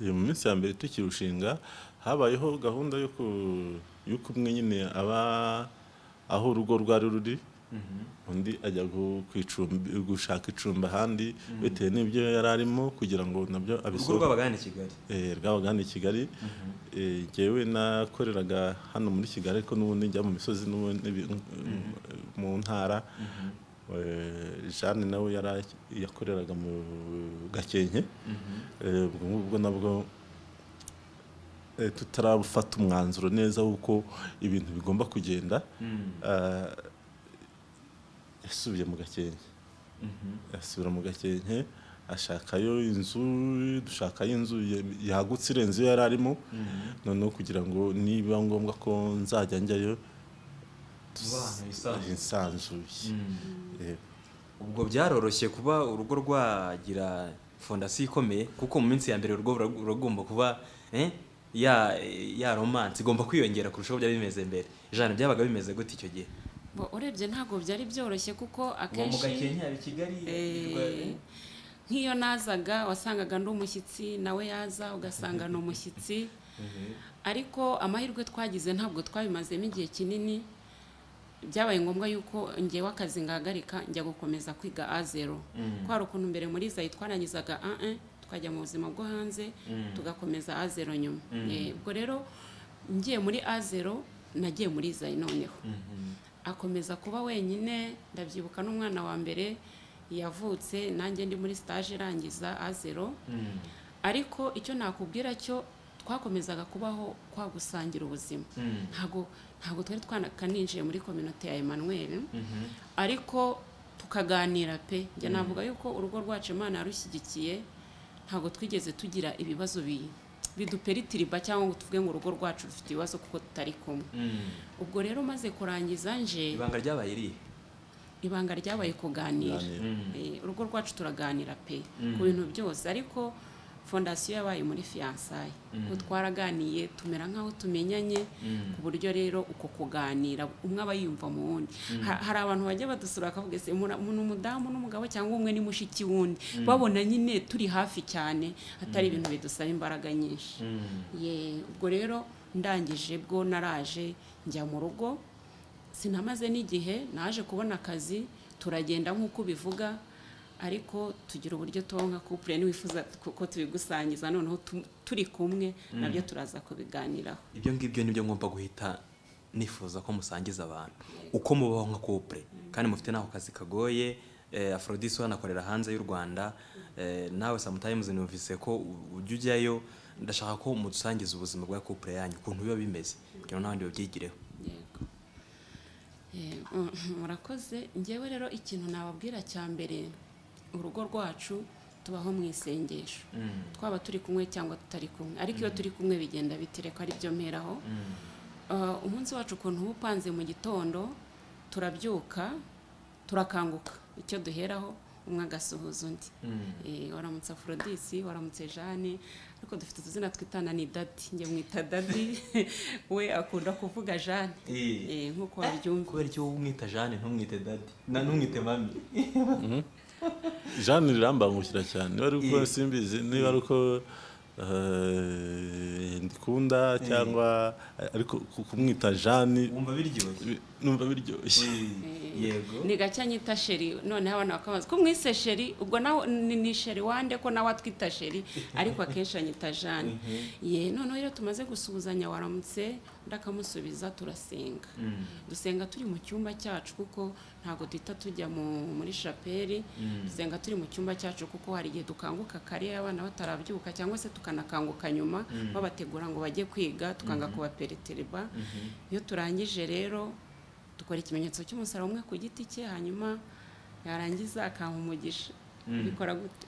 Mu minsi ya mbere tukirushinga habayeho gahunda yo kumwe nyine aho urugo rwari ruri, undi ajya gushaka icumbi ahandi bitewe n'ibyo yari arimo kugira ngo nabyo abisore. Urugo rw'abagana i Kigali? Rw'abagana i Kigali. Jyewe nakoreraga hano muri Kigali ariko n'ubundi njya mu misozi mu ntara. Jeanne nawe yakoreraga mu Gakenke. Ubwo nabwo tutarafata umwanzuro neza w'uko ibintu bigomba kugenda, yasubiye mu Gakenke. Asubira mu Gakenke ashakayo inzu, dushakayo inzu yagutse irenze iyo yari arimo, noneho kugira ngo niba ngombwa ko nzajya njyayo isanzuye. Ubwo byaroroshye kuba urugo rwagira fondasiyo ikomeye, kuko mu minsi ya mbere urugo rugomba kuba ya romance igomba kwiyongera kurushaho byari bimeze mbere. Jeanne, byabaga bimeze gute icyo gihe? Urebye ntabwo byari byoroshye kuko akenshi mu Gakenke ya Kigali nk'iyo nazaga wasangaga ndi umushyitsi, nawe yaza ugasanga ni umushyitsi. Ariko amahirwe twagize ntabwo twabimazemo igihe kinini, byabaye ngombwa yuko ngewe akazi ngahagarika njya gukomeza kwiga A0. Kwari ukuntu mbere muri Zayi twarangizaga A1 tukajya mu buzima bwo hanze tugakomeza A0 nyuma. Ubwo rero ngiye muri A0 nagiye muri Zayi noneho. Akomeza kuba wenyine. Ndabyibuka n'umwana wa mbere yavutse nanjye ndi muri stage irangiza A0. Ariko icyo nakubwira cyo twakomezaga kubaho kwa gusangira ubuzima. Ntabwo twari twananinjiye muri community ya Emmanuel, ariko tukaganira pe. Njye navuga yuko urugo rwacu Imana yarushyigikiye, ntabwo twigeze tugira ibibazo biduperitiriba cyangwa ngo tuvuge ngo urugo rwacu rufite ibibazo kuko tutari kumwe. Ubwo rero maze kurangiza nje, ibanga ryabaye iri? Ibanga ryabaye kuganira. Urugo rwacu turaganira pe ku bintu byose, ariko fondasiyo yabaye muri fiançailles. Ko twaraganiye tumera nkaho tumenyanye, ku buryo rero uko kuganira umwe aba yumva mu wundi. Hari abantu bajya badusura bakavuga ese umuntu umudamu n'umugabo cyangwa umwe ni mushiki wundi, babona nyine turi hafi cyane, atari ibintu bidusaba imbaraga nyinshi. Ubwo rero ndangije bwo naraje njya mu rugo, sinamaze n'igihe naje kubona akazi, turagenda nk'uko bivuga, ariko tugira uburyo tuba couple niwifuza ko tubigusangiza noneho turi kumwe nabyo turaza kubiganiraho. Ibyo ngibyo nibyo ngomba guhita nifuza ko musangiza abantu uko mubaho nka couple, kandi mufite naho kazi kagoye. Aphrodis wanakorera hanze y'u Rwanda, nawe sometimes numvise ko ujya ujyayo. Ndashaka ko mudusangiza ubuzima bwa couple yanyu ukuntu biba bimeze kugira ngo n'abandi babyigireho. Murakoze. Ngewe rero ikintu nababwira cya mbere, urugo rwacu tubaho mu isengesho twaba turi kumwe cyangwa tutari kumwe, ariko iyo turi kumwe bigenda bitireka ari byo mperaho. Umunsi wacu ukuntu uba upanze mu gitondo, turabyuka turakanguka, icyo duheraho umwe agasuhuza undi. Waramutse Aphrodis, waramutse Jeanne, ariko dufite utuzina twitana ni Dadi, njye mwita Dadi we akunda kuvuga Jeanne nk'uko wabyumva. Kubera icyo umwita Jeanne ntumwite Dadi ntumwite mami? Jeanne rirambangukira cyane, niba ari uko simbizi, niba ari uko ndikunda cyangwa ariko kumwita Jeanne wumva biryoshye? numva biryoshye. Yego. Ni gacya nyita Sheri, noneho abana bakabaza ko mwise Sheri, ubwo naho ni Sheri wande ko nawe atwita Sheri, ariko akenshi anyita Jeanne. Noneho rero tumaze gusuhuzanya waramutse, ndakamusubiza turasenga. Dusenga turi mu cyumba cyacu kuko ntago duhita tujya muri chapelle. Dusenga turi mu cyumba cyacu kuko hari igihe dukanguka kare abana batarabyuka, cyangwa se tukanakanguka nyuma babategura ngo bajye kwiga, tukanga kubaperetereba. Iyo turangije rero dukora ikimenyetso cy'umusaraba umwe ku giti cye, hanyuma yarangiza akampa umugisha. Bikora gute?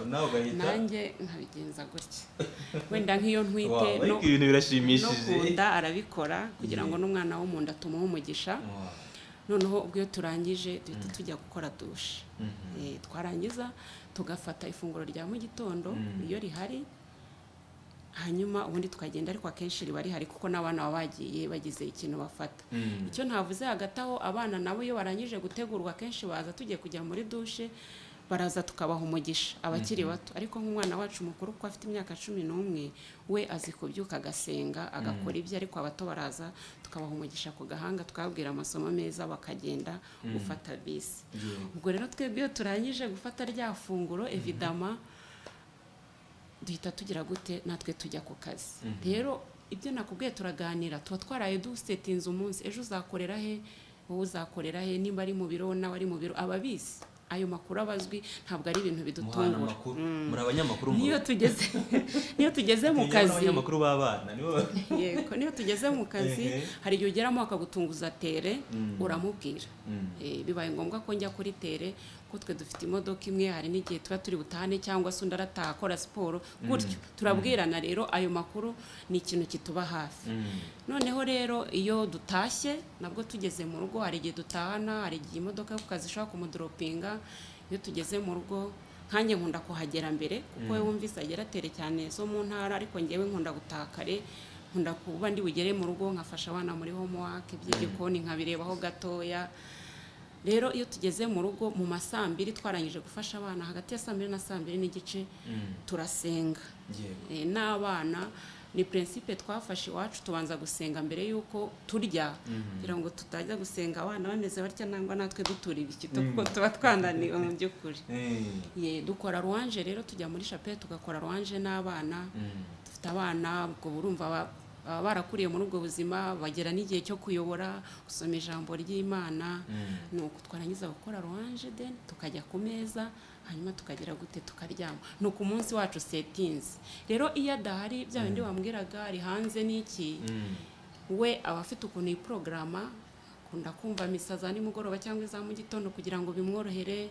Nawe ugahita nanjye nkabigenza gutya, wenda nk'iyo ntwite no ibintu birashimishije, no kunda arabikora kugira ngo n'umwana wo mu nda tumuhe umugisha. Noneho ubwo iyo turangije duhita tujya gukora dushe. Twarangiza tugafata ifunguro rya mu gitondo iyo rihari, hanyuma ubundi tukagenda, ariko akenshi riba rihari kuko n'abana baba bagiye bagize ikintu bafata. Icyo ntavuze hagati aho, abana nabo iyo barangije gutegurwa akenshi baza tugiye kujya muri dushe, baraza tukabaha umugisha abakiri bato. Ariko nk'umwana wacu mukuru ko afite imyaka 11 we azi kubyuka agasenga agakora ibyo, ariko abato baraza tukabaha umugisha ku gahanga, tukabwira amasomo meza bakagenda gufata bisi. Ubwo rero twebwe iyo turangije gufata rya funguro evidama duhita tugira gute, natwe tujya ku kazi. Rero ibyo nakubwiye turaganira, tuba twaraye dusetinze umunsi, ejo uzakorera he, wowe uzakorera he, nimba ari mu biro nawe ari mu biro, ababizi ayo makuru abazwi, ntabwo ari ibintu bidutungura. Muri abanyamakuru niyo tugeze mu kazi, abanyamakuru b'abana yego, niyo tugeze mu kazi hari igihe ugeramo akagutunguza tere, uramubwira. Bibaye ngombwa ko njya kuri tere, ko twe dufite imodoka imwe, hari n'igihe tuba turi butahane cyangwa se undi arataha akora siporo, gutyo turabwirana. Rero ayo makuru ni ikintu kituba hafi. Noneho rero iyo dutashye nabwo tugeze mu rugo, hari igihe dutahana, hari igihe imodoka yo ku kazi ishobora kumudropinga. Iyo tugeze mu rugo, nkanjye nkunda kuhagera mbere kuko we wumvise agera tere cyane zo mu ntara, ariko ngewe nkunda gutaha kare, nkunda kuba ndi bugere mu rugo nkafasha abana muri homework by'igikoni nkabirebaho gatoya. Rero iyo tugeze mu rugo mu masambiri twarangije gufasha abana, hagati ya 2:00 na 2:30 turasenga. N'abana ni principe twafashe iwacu, tubanza gusenga mbere yuko turya, kugira ngo tutajya gusenga abana bameze batya nangwa natwe dutura ibikito kuko tuba twananiwe mu by'ukuri. Dukora louange rero, tujya muri chapelle tugakora louange n'abana. Dufite abana ubwo urumva baba barakuriye muri ubwo buzima, bagera n'igihe cyo kuyobora, gusoma ijambo ry'Imana. Nuko twarangiza gukora louange then tukajya ku meza, hanyuma tukagira gute tukaryama. Nuko umunsi wacu settings. Rero iyo adahari bya bindi wambwiraga ari hanze n'iki, we aba afite ukuntu iyi programa, akunda kumva misa za nimugoroba cyangwa za mu gitondo kugira ngo bimworohere.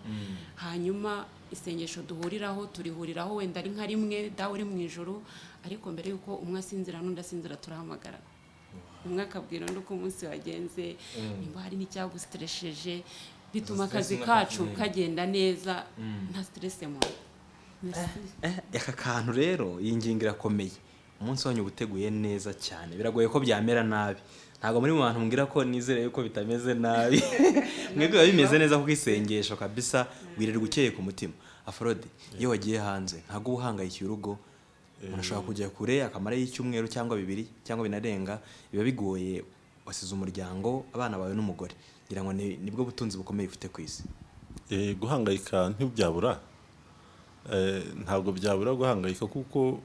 Hanyuma isengesho duhuriraho turihuriraho, wenda ari nka rimwe dawe uri mu ijuru, ariko mbere yuko umwe asinzira n'undi asinzira turahamagara. Umwe akabwira undi uko umunsi wagenze, nimba hari n'icyagustresheje, bituma akazi kacu kagenda neza, nta stress mu. Aka kantu rero iyi ngingo irakomeye. Umunsi wanyu uteguye neza cyane, biragoye ko byamera nabi. Ntago muri mu bantu mbwira ko nizere yuko bitameze nabi. Mwebwe bimeze neza kuko isengesho kabisa wirirwa ukeye ku mutima. Aphrodis, iyo wagiye hanze ntago uhangayikiye urugo, unashaka kujya kure akamara y'icyumweru cyangwa 2 cyangwa binarenga, biba bigoye, wasize umuryango, abana bawe n'umugore. Ngira ngo nibwo butunzi bukomeye ufite ku isi. Guhangayika ntibyabura, ntabwo byabura guhangayika kuko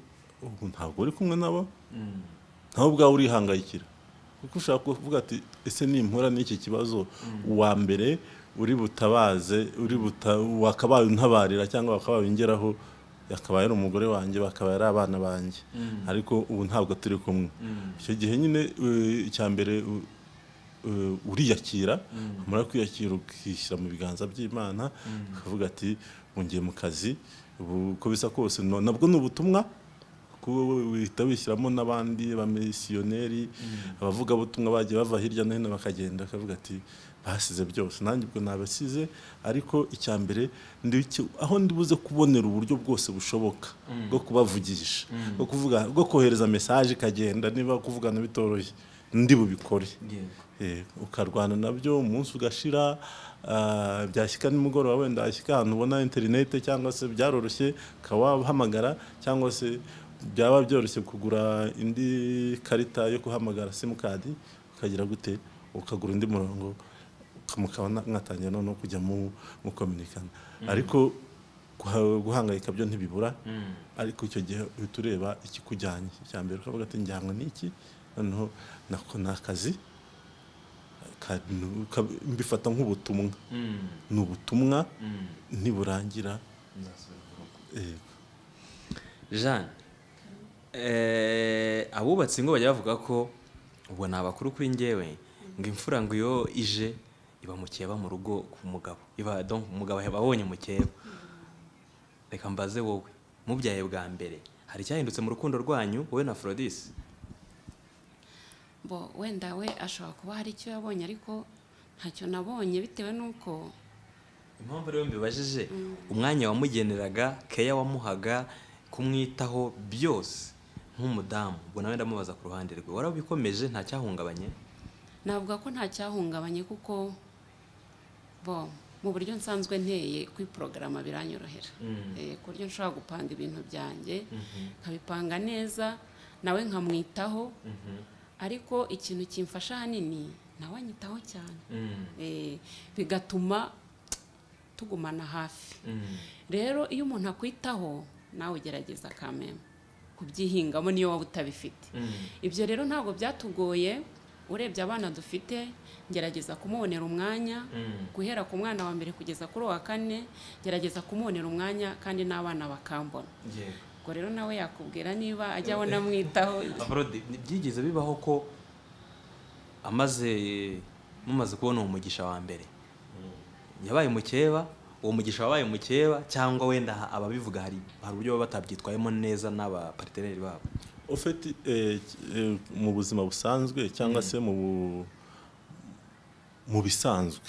ntabwo uri kumwe nabo, ntabwo ubwawe urihangayikira kuko ushaka kuvuga ati ese nimpura n'iki kibazo, uwa mbere uri butabaze, wakabaye untabarira cyangwa wakabaye ingeraho, yakabaye ari umugore wanjye, bakaba ari abana banjye, ariko ubu ntabwo turi kumwe. Icyo gihe nyine icya mbere uriyakira umara kwiyakira ukishyira mu biganza by'Imana ukavuga ati ngiye mu kazi uko bisa kose nabwo ni ubutumwa uhita wishyiramo n'abandi bamisiyoneri abavugabutumwa bagiye bava hirya no hino bakagenda bakavuga ati basize byose nanjye ubwo nabasize ariko icya mbere aho ndibuze kubonera uburyo bwose bushoboka bwo kubavugisha bwo kohereza message ikagenda niba kuvugana bitoroshye ndi bubikore ukarwana nabyo umunsi ugashira byashyika nimugoroba wenda ashyika ahantu ubona interinete cyangwa se byaroroshye ukaba wahamagara cyangwa se byaba byoroshye kugura indi karita yo guhamagara simukadi ukagira gute ukagura undi murongo mukaba mwatangira no kujya mu kominikana ariko guhangayika byo ntibibura ariko icyo gihe uhita ureba ikikujyanye icya mbere ukavuga ati njyanwa n'iki noneho nako n'akazi mbifata nk'ubutumwa ni ubutumwa ntiburangira. Jean abubatsi ngo bajya bavuga ko ubwo ni abakuru kuri njyewe ngo imfura ngo iyo ije iba mukeba mu rugo ku mugabo umugabo abonye mukeba. Reka mbaze wowe mubyaye bwa mbere hari icyahindutse mu rukundo rwanyu wowe na Aphrodis? Wenda we ashobora kuba hari icyo yabonye ariko ntacyo nabonye bitewe n'uko impamvu rero mbibajije umwanya wamugeneraga keya wamuhaga kumwitaho byose nk'umudamu ubwo nawe ndamubaza ku ruhande rwe warabikomeje nta cyahungabanye? navuga ko nta cyahungabanye kuko mu buryo nsanzwe nteye kwiporogaramu biranyorohera ku buryo nshobora gupanga ibintu byanjye nkabipanga neza nawe nkamwitaho ariko ikintu kimfasha hanini nawe anyitaho cyane bigatuma tugumana hafi. Rero iyo umuntu akwitaho nawe ugerageza kameme kubyihingamo niyo waba utabifite. Ibyo rero ntabwo byatugoye urebye abana dufite ngerageza kumubonera umwanya guhera ku mwana wa mbere kugeza kuri wa 4 gerageza kumubonera umwanya kandi n'abana bakambona. Ubwo rero nawe yakubwira niba ajya abona mwitaho. Aphrodis byigeze bibaho ko mumaze kubona umugisha wa mbere yabaye mukeba uwo mugisha wabaye mukeba cyangwa wenda ababivuga hari uburyo batabyitwayemo neza n'aba partenaire babo? Ufite mu buzima busanzwe cyangwa se mu bisanzwe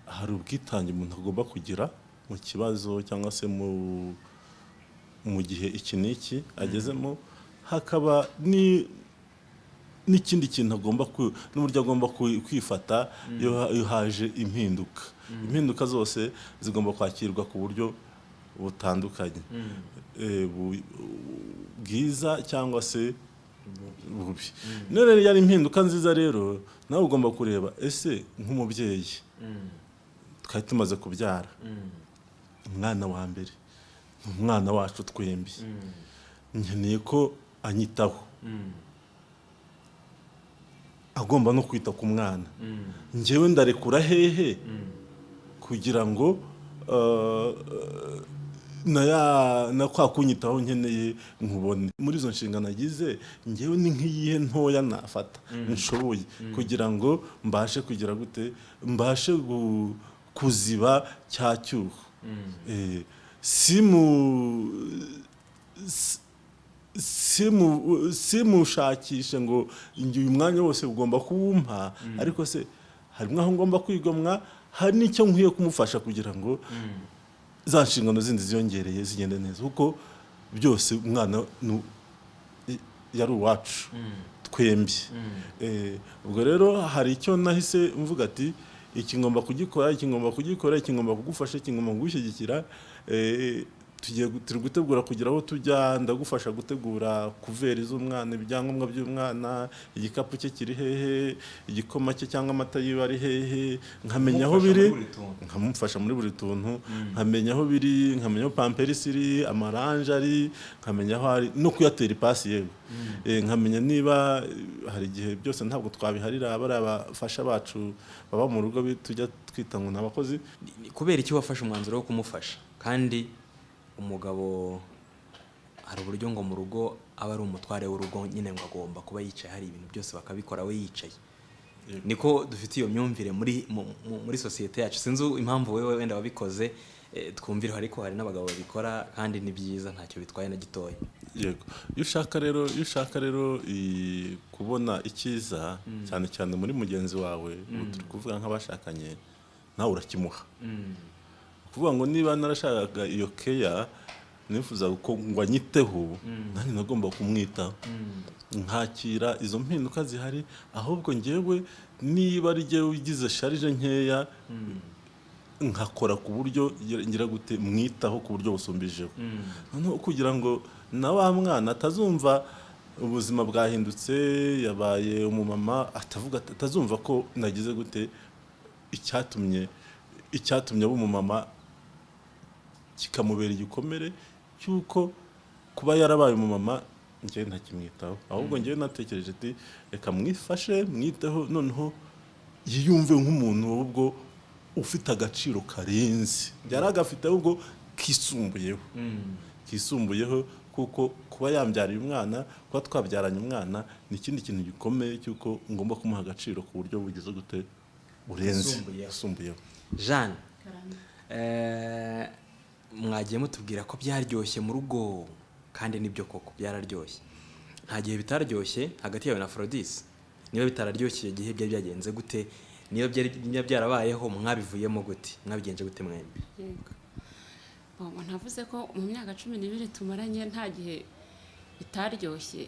hari ubwitange umuntu agomba kugira mu kibazo cyangwa se mu gihe iki n'iki agezemo hakaba n'ikindi kintu agomba n'uburyo agomba kwifata iyo haje impinduka zose zigomba kwakirwa ku buryo butandukanye bwiza cyangwa se bubi. None yari impinduka nziza rero nawe ugomba kureba ese nk'umubyeyi twari tumaze kubyara umwana wa mbere umwana wacu twembi nkeneye ko anyitaho agomba no kwita ku mwana njyewe ndarekura hehe kugira ngo na kwa kunyitaho nkeneye nkubone muri izo nshingano agize njyewe ni nk'iyihe ntoya nafata nshoboye kugira ngo mbashe kugira gute mbashe kuziba cya cyuho simushakishe ngo uyu mwanya wose ugomba kuwumpa ariko se harimo aho ngomba kwigomwa hari n'icyo nkwiye kumufasha kugira ngo za nshingano zindi ziyongereye zigende neza kuko byose umwana yari uwacu twembi. Ubwo rero hari icyo nahise mvuga ati iki ngomba kugikora iki ngomba kugufasha iki ngomba kugushyigikira. Turi gutegura kugira aho tujya ndagufasha gutegura kuveri z'umwana ibyangombwa by'umwana igikapu cye kiri hehe igikoma cye cyangwa amata yiwe ari hehe nkamenya aho biri nkamufasha muri buri tuntu nkamenya aho biri nkamenya aho pampers iri amaranje ari nkamenya aho ari no kuyatera ipasi yewe nkamenya niba hari igihe byose ntabwo twabiharira abari abafasha bacu baba mu rugo tujya twita ngo n'abakozi. Kubera iki wafashe umwanzuro wo kumufasha kandi umugabo hari uburyo ngo mu rugo aba ari umutware w'urugo nyine ngo agomba kuba yicaye hari ibintu byose bakabikora we yicaye. Niko dufite iyo myumvire muri sosiyete yacu. Sinzi impamvu wewe wenda wabikoze twumvira, ariko hari n'abagabo babikora kandi ni byiza, ntacyo bitwaye na gitoya. Yego, iyo ushaka rero kubona icyiza cyane cyane muri mugenzi wawe, turi kuvuga nk'abashakanye, nawe urakimuha. Kuvuga ngo niba narashakaga iyo keya, nifuza ko ngo anyiteho, nanjye nagomba kumwitaho, nkakira izo mpinduka zihari, ahubwo njyewe niba ari jyewe ugize sharije nkeya, nkakora ku buryo ngira gute mwitaho ku buryo busumbijeho. Noneho kugira ngo na wa mwana atazumva ubuzima bwahindutse, yabaye umumama, atazumva ko nagize gute icyatumye aba umumama kikamubera igikomere cy'uko kuba yarabaye umumama njye ntakimwitaho. Ahubwo njyewe natekereje ati reka mwifashe mwiteho, noneho yiyumve nk'umuntu ubwo ufite agaciro karenze, yari agafite ahubwo kisumbuyeho, kuko kuba yambyariye umwana, kuba twabyaranye umwana, ni ikindi kintu gikomeye cy'uko ngomba kumuha agaciro ku buryo bugeze gute burenze usumbuyeho. Jeanne, mwagiye mutubwira ko byaryoshye mu rugo, kandi nibyo koko byararyoshye. Nta gihe bitaryoshye hagati yawe na Aphrodis. Niba bitararyoshye igihe byari byagenze gute? Niba byarabayeho mwabivuyemo gute? Mwabigenje gute mwembi? Yego. Navuze ko mu myaka 12 tumaranye nta gihe bitaryoshye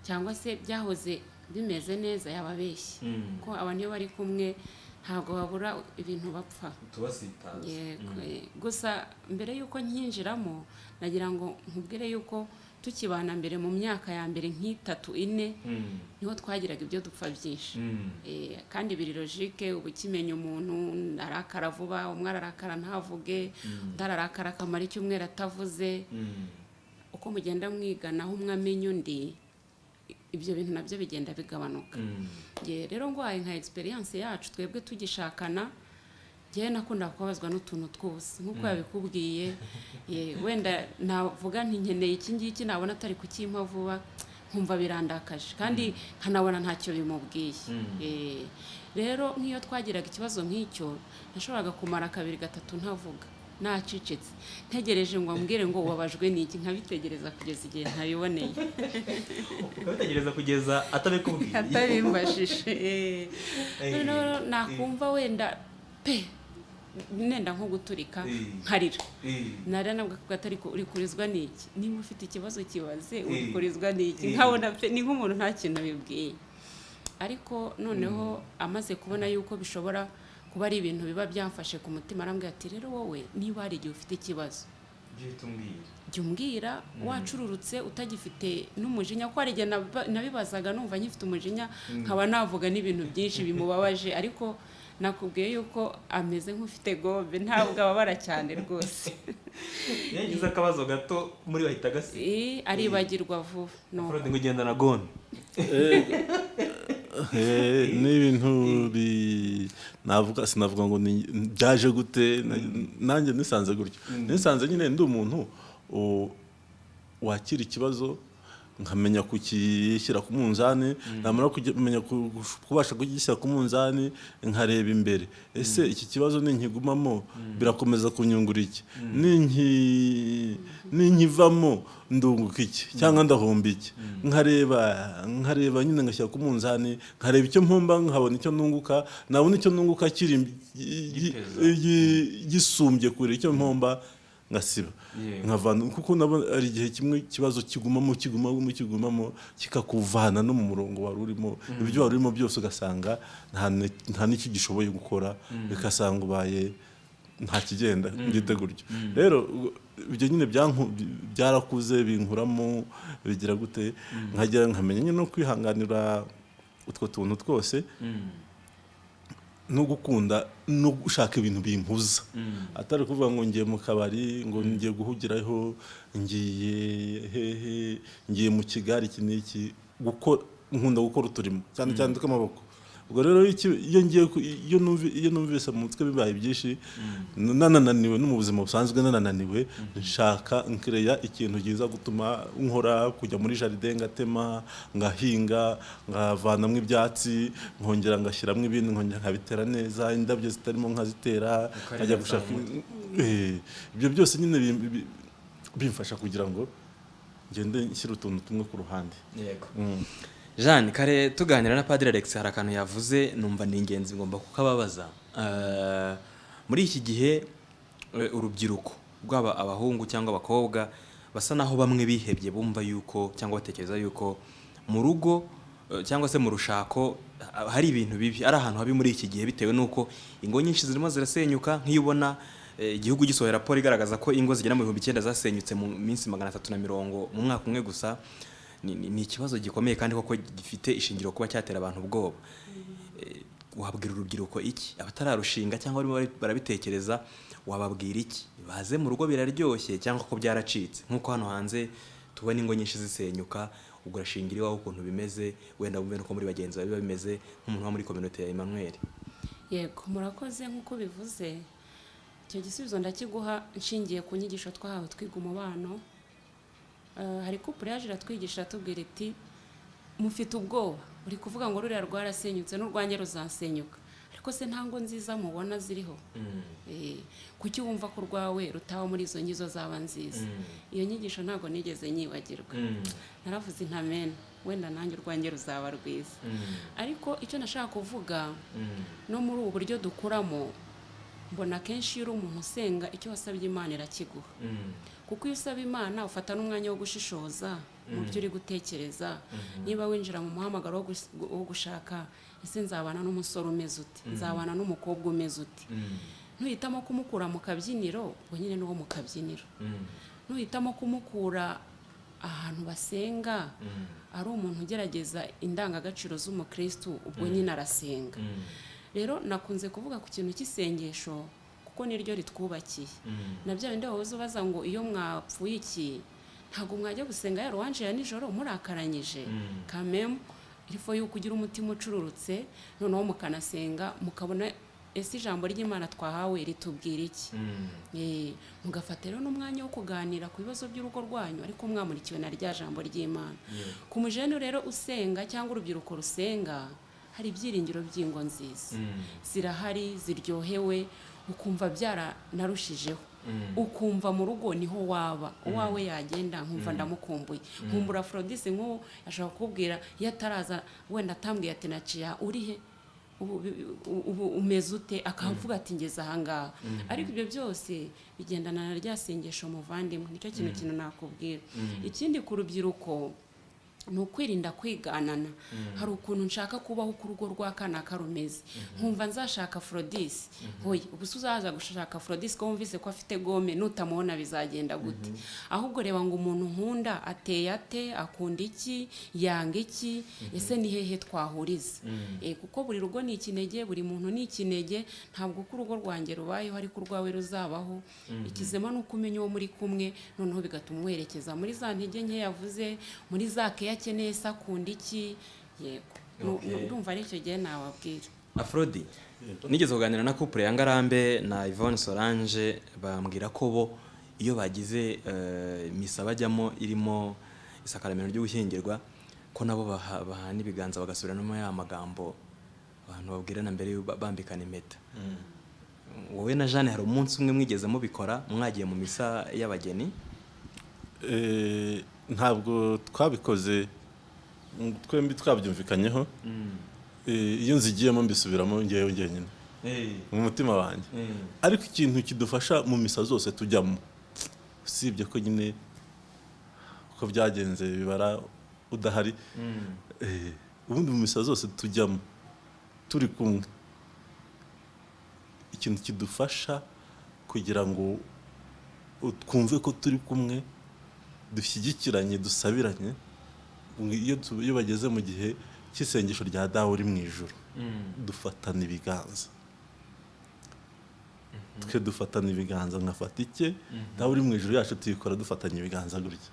cyangwa se byahoze bimeze neza, yababeshye. Ko abantu iyo bari kumwe ntabwo babura ibintu bapfa. Tubasitaza. Yego. Gusa mbere yuko nkinjiramo, nagira ngo nkubwire yuko tukibana mbere mu myaka ya mbere nk'itatu ine, niho twagiraga ibyo dupfa byinshi. Kandi biri logique, ubu kimenya umuntu arakara vuba, umwe ararakara ntavuge, ndararakara akamara icyumweru atavuze. Uko mugenda mwiganaho umwe amenya undi, ibyo bintu nabyo bigenda bigabanuka. Rero ngwaye nka experience yacu twebwe tugishakana, njyewe nakunda kubabazwa n'utuntu twose nk'uko yabikubwiye. Wenda navuga nti nkeneye iki ngiki, nabona atari kukimpa vuba, nkumva birandakaje kandi nkanabona ntacyo bimubwiye. Rero nk'iyo twagiraga ikibazo nk'icyo, nashoboraga kumara 2-3 ntavuga, nacicetse, ntegereje ngo ambwire ngo wabajwe n'iki, nkabitegereza kugeza igihe ntabiboneye. Ukabitegereza kugeza atabikubwiye, atabimbashije. Noneho nakumva wenda nenda nko guturika nkarira. Nari nabwo atari uri kurizwa n'iki, niba ufite ikibazo kibaze uri kurizwa n'iki, nkabona ni nk'umuntu nta kintu bibwiye. Ariko noneho amaze kubona yuko bishobora kuba ari ibintu biba byamfashe ku mutima, arambwira ati rero wowe niba hari igihe ufite ikibazo jya umbwira, wacururutse utagifite n'umujinya, ko hari igihe nabibazaga numva nkifite umujinya, nkaba navuga n'ibintu byinshi bimubabaje, ariko nakubwiye yuko ameze nk'ufite gobe, ntabwo ababara cyane rwose. Yagize akabazo gato muri bahita gasi, aribagirwa vuba. Aphrodis ngo ugenda na gone. Ni ibintu sinavuga ngo byaje gute, nanjye nisanze gutyo. Nisanze nyine ndi umuntu wakira ikibazo, nkamenya kukishyira ku munzani, namara kumenya kubasha kugishyira ku munzani, nkareba imbere. Ese iki kibazo ninkigumamo birakomeza kunyungura iki? Ninkivamo ndunguka iki cyangwa ndahomba iki? Nkareba nyine ngashyira ku munzani, nkareba icyo mpomba, nkabona icyo nunguka, nabona icyo nunguka kiri gisumbye kure icyo mpomba, ngasiba nkavana, kuko nabona ari igihe kimwe kibazo kigumamo kikakuvana no mu murongo wari urimo, ibyo wari urimo byose ugasanga nta n'icyo gishoboye gukora, bikasanga ubaye nta kigenda ngite gutyo. Rero ibyo nyine byarakuze binkuramo, bigira gute, nkajya nkamenya nyine no kwihanganira utwo tuntu twose, no gukunda no gushaka ibintu bimpuza, atari kuvuga ngo ngiye mu kabari, ngo ngiye guhugiraho, ngiye mu Kigali iki n'iki. Nkunda gukora uturimo cyane cyane tw'amaboko, ubwo rero iyo ngiye iyo numvise mu mutwe bibaye byinshi nananiwe no mu buzima busanzwe nananiwe nshaka nkireya ikintu giza gutuma nkora kujya muri jardin ngatema ngahinga ngavanamwe ibyatsi nkongera ngashyiramo ibindi nkongera nkabitera neza indabyo zitarimo nkazitera nkajya gushaka ibyo byose nyine bimfasha kugira ngo ngende nshyira utuntu tumwe ku ruhande. Yego. Jean, kare tuganira na Padiri Alex hari akantu yavuze numva ni ingenzi ngomba kukababaza. Muri iki gihe urubyiruko rwaba abahungu cyangwa abakobwa basa naho bamwe bihebye bumva yuko cyangwa batekereza yuko mu rugo cyangwa se mu rushako hari ibintu bibi, ari ahantu habi muri iki gihe bitewe nuko ingo nyinshi zirimo zirasenyuka. Nk'iyo ubona igihugu gisohora raporo igaragaza ko ingo zigera mu 9,000 zasenyutse mu minsi 340 mu mwaka umwe gusa. Ni ikibazo gikomeye kandi koko gifite ishingiro kuba cyatera abantu ubwoba. Wabwira urubyiruko iki? Abatararushinga cyangwa barabitekereza wababwira iki? Baze mu rugo biraryoshye cyangwa ko byaracitse nkuko hano hanze tubona ingo nyinshi zisenyuka, ubwo rashingira iwawe ukuntu bimeze, wenda bumve nuko muri bagenzi bawe bimeze nk'umuntu wa muri community ya Emmanuel. Yego, murakoze nkuko bivuze. Icyo gisubizo ndakiguha nshingiye ku nyigisho twahawe twiga umubano. Hari couple yaje iratwigisha tubwira iti mufite ubwoba uri kuvuga ngo ruriya rwarasenyutse n'urwanjye ruzasenyuka, ariko se ntango nziza mubona ziriho. Kuki wumva ko rwawe rutaho muri izo ngizo zaba nziza? Iyo nyigisho ntago nigeze nyibagirwa. Naravuze intamena wenda nanjye urwanjye ruzaba rwiza. Ariko icyo nashaka kuvuga no muri ubu buryo dukuramo, mbona kenshi iyo uri umuntu usenga icyo wasabye Imana irakiguha. Kuko iyo usaba Imana ufata n'umwanya wo gushishoza mu byo uri gutekereza. Niba winjira mu muhamagaro wo gushaka, ese nzabana n'umusore umeze ute, nzabana n'umukobwa umeze ute. Nuhitamo kumukura mu kabyiniro, ubwo nyine n'uwo mu kabyiniro. Nuhitamo kumukura ahantu basenga, ari umuntu ugerageza indangagaciro z'umukristo, ubwo nyine arasenga. Rero nakunze kuvuga ku kintu cy'isengesho kuko niryo ritwubakiye. Na bya bindi wahoze ubaza ngo iyo mwapfuye iki ntago mwajya gusenga ya ruwanje ya nijoro murakaranyije. Kamem irifo yuko ugira umutima ucururutse, noneho mukanasenga mukabona ese ijambo ry'Imana twahawe ritubwira iki. Mugafata rero n'umwanya wo kuganira ku bibazo by'urugo rwanyu ariko mwamurikiwe na rya jambo ry'Imana. Ku mujene rero usenga cyangwa urubyiruko rusenga, hari ibyiringiro by'ingo nziza zirahari, ziryohewe, ukumva byaranarushijeho. Ukumva mu rugo niho waba, uwawe yagenda nkumva ndamukumbuye. Nkumbura Aphrodise nko ashaka kubwira yataraza wenda atambwiye ati naciya urihe ubu umeze ute, akavuga ati ngeze ahangaha. Ariko ibyo byose bigendana na rya sengesho muvandimwe. Nicyo kintu nakubwira. Ikindi ku rubyiruko ni ukwirinda kwiganana. Hari ukuntu nshaka kubaho ku rugo rw'akana karumeze, nkumva nzashaka Aphrodise. Hoye ubu uzaza gushaka Aphrodise ko wumvise ko afite gome, nutamubona bizagenda gute? Ahubwo reba ngo umuntu nkunda ateye ate, akunda iki, yanga iki, ese ni hehe twahuriza. Kuko buri rugo ni ikinege, buri muntu ni ikinege. Ntabwo ko urugo rwanjye rubayeho ariko urwawe ruzabaho. Ikizema nuko umenya uwo muri kumwe, noneho bigatuma umwerekeza muri za ntege nke yavuze, muri za akeneye sakunda iki. Yego, ndumva ari icyo gihe nababwira. Afrodi, nigeze kuganira na couple ya Ngarambe na Yvonne Solange, bambwira ko bo iyo bagize misa bajyamo irimo isakaramento ryo gushyingirwa, ko nabo bahana ibiganza bagasubiramo ya magambo abantu babwirana mbere bambikana impeta. Wowe na Jeanne hari umunsi umwe mwigeze mubikora mwagiye mu misa y'abageni? Ntabwo twabikoze twembi twabyumvikanyeho. Iyo nzigiyemo mbisubiramo ngewe nyine mu mutima wanjye. Ariko ikintu kidufasha mu misa zose tujyamo, usibye ko nyine uko byagenze bibara udahari, ubundi mu misa zose tujyamo turi kumwe, ikintu kidufasha kugira ngo twumve ko turi kumwe, dushyigikiranye, dusabiranye. Iyo bageze mu gihe cy'isengesho rya dawe uri mu ijuru, dufatana ibiganza. Twe dufatana ibiganza, nkafata icye, dawe uri mu ijuru yacu tuyikora dufatanya ibiganza gutya,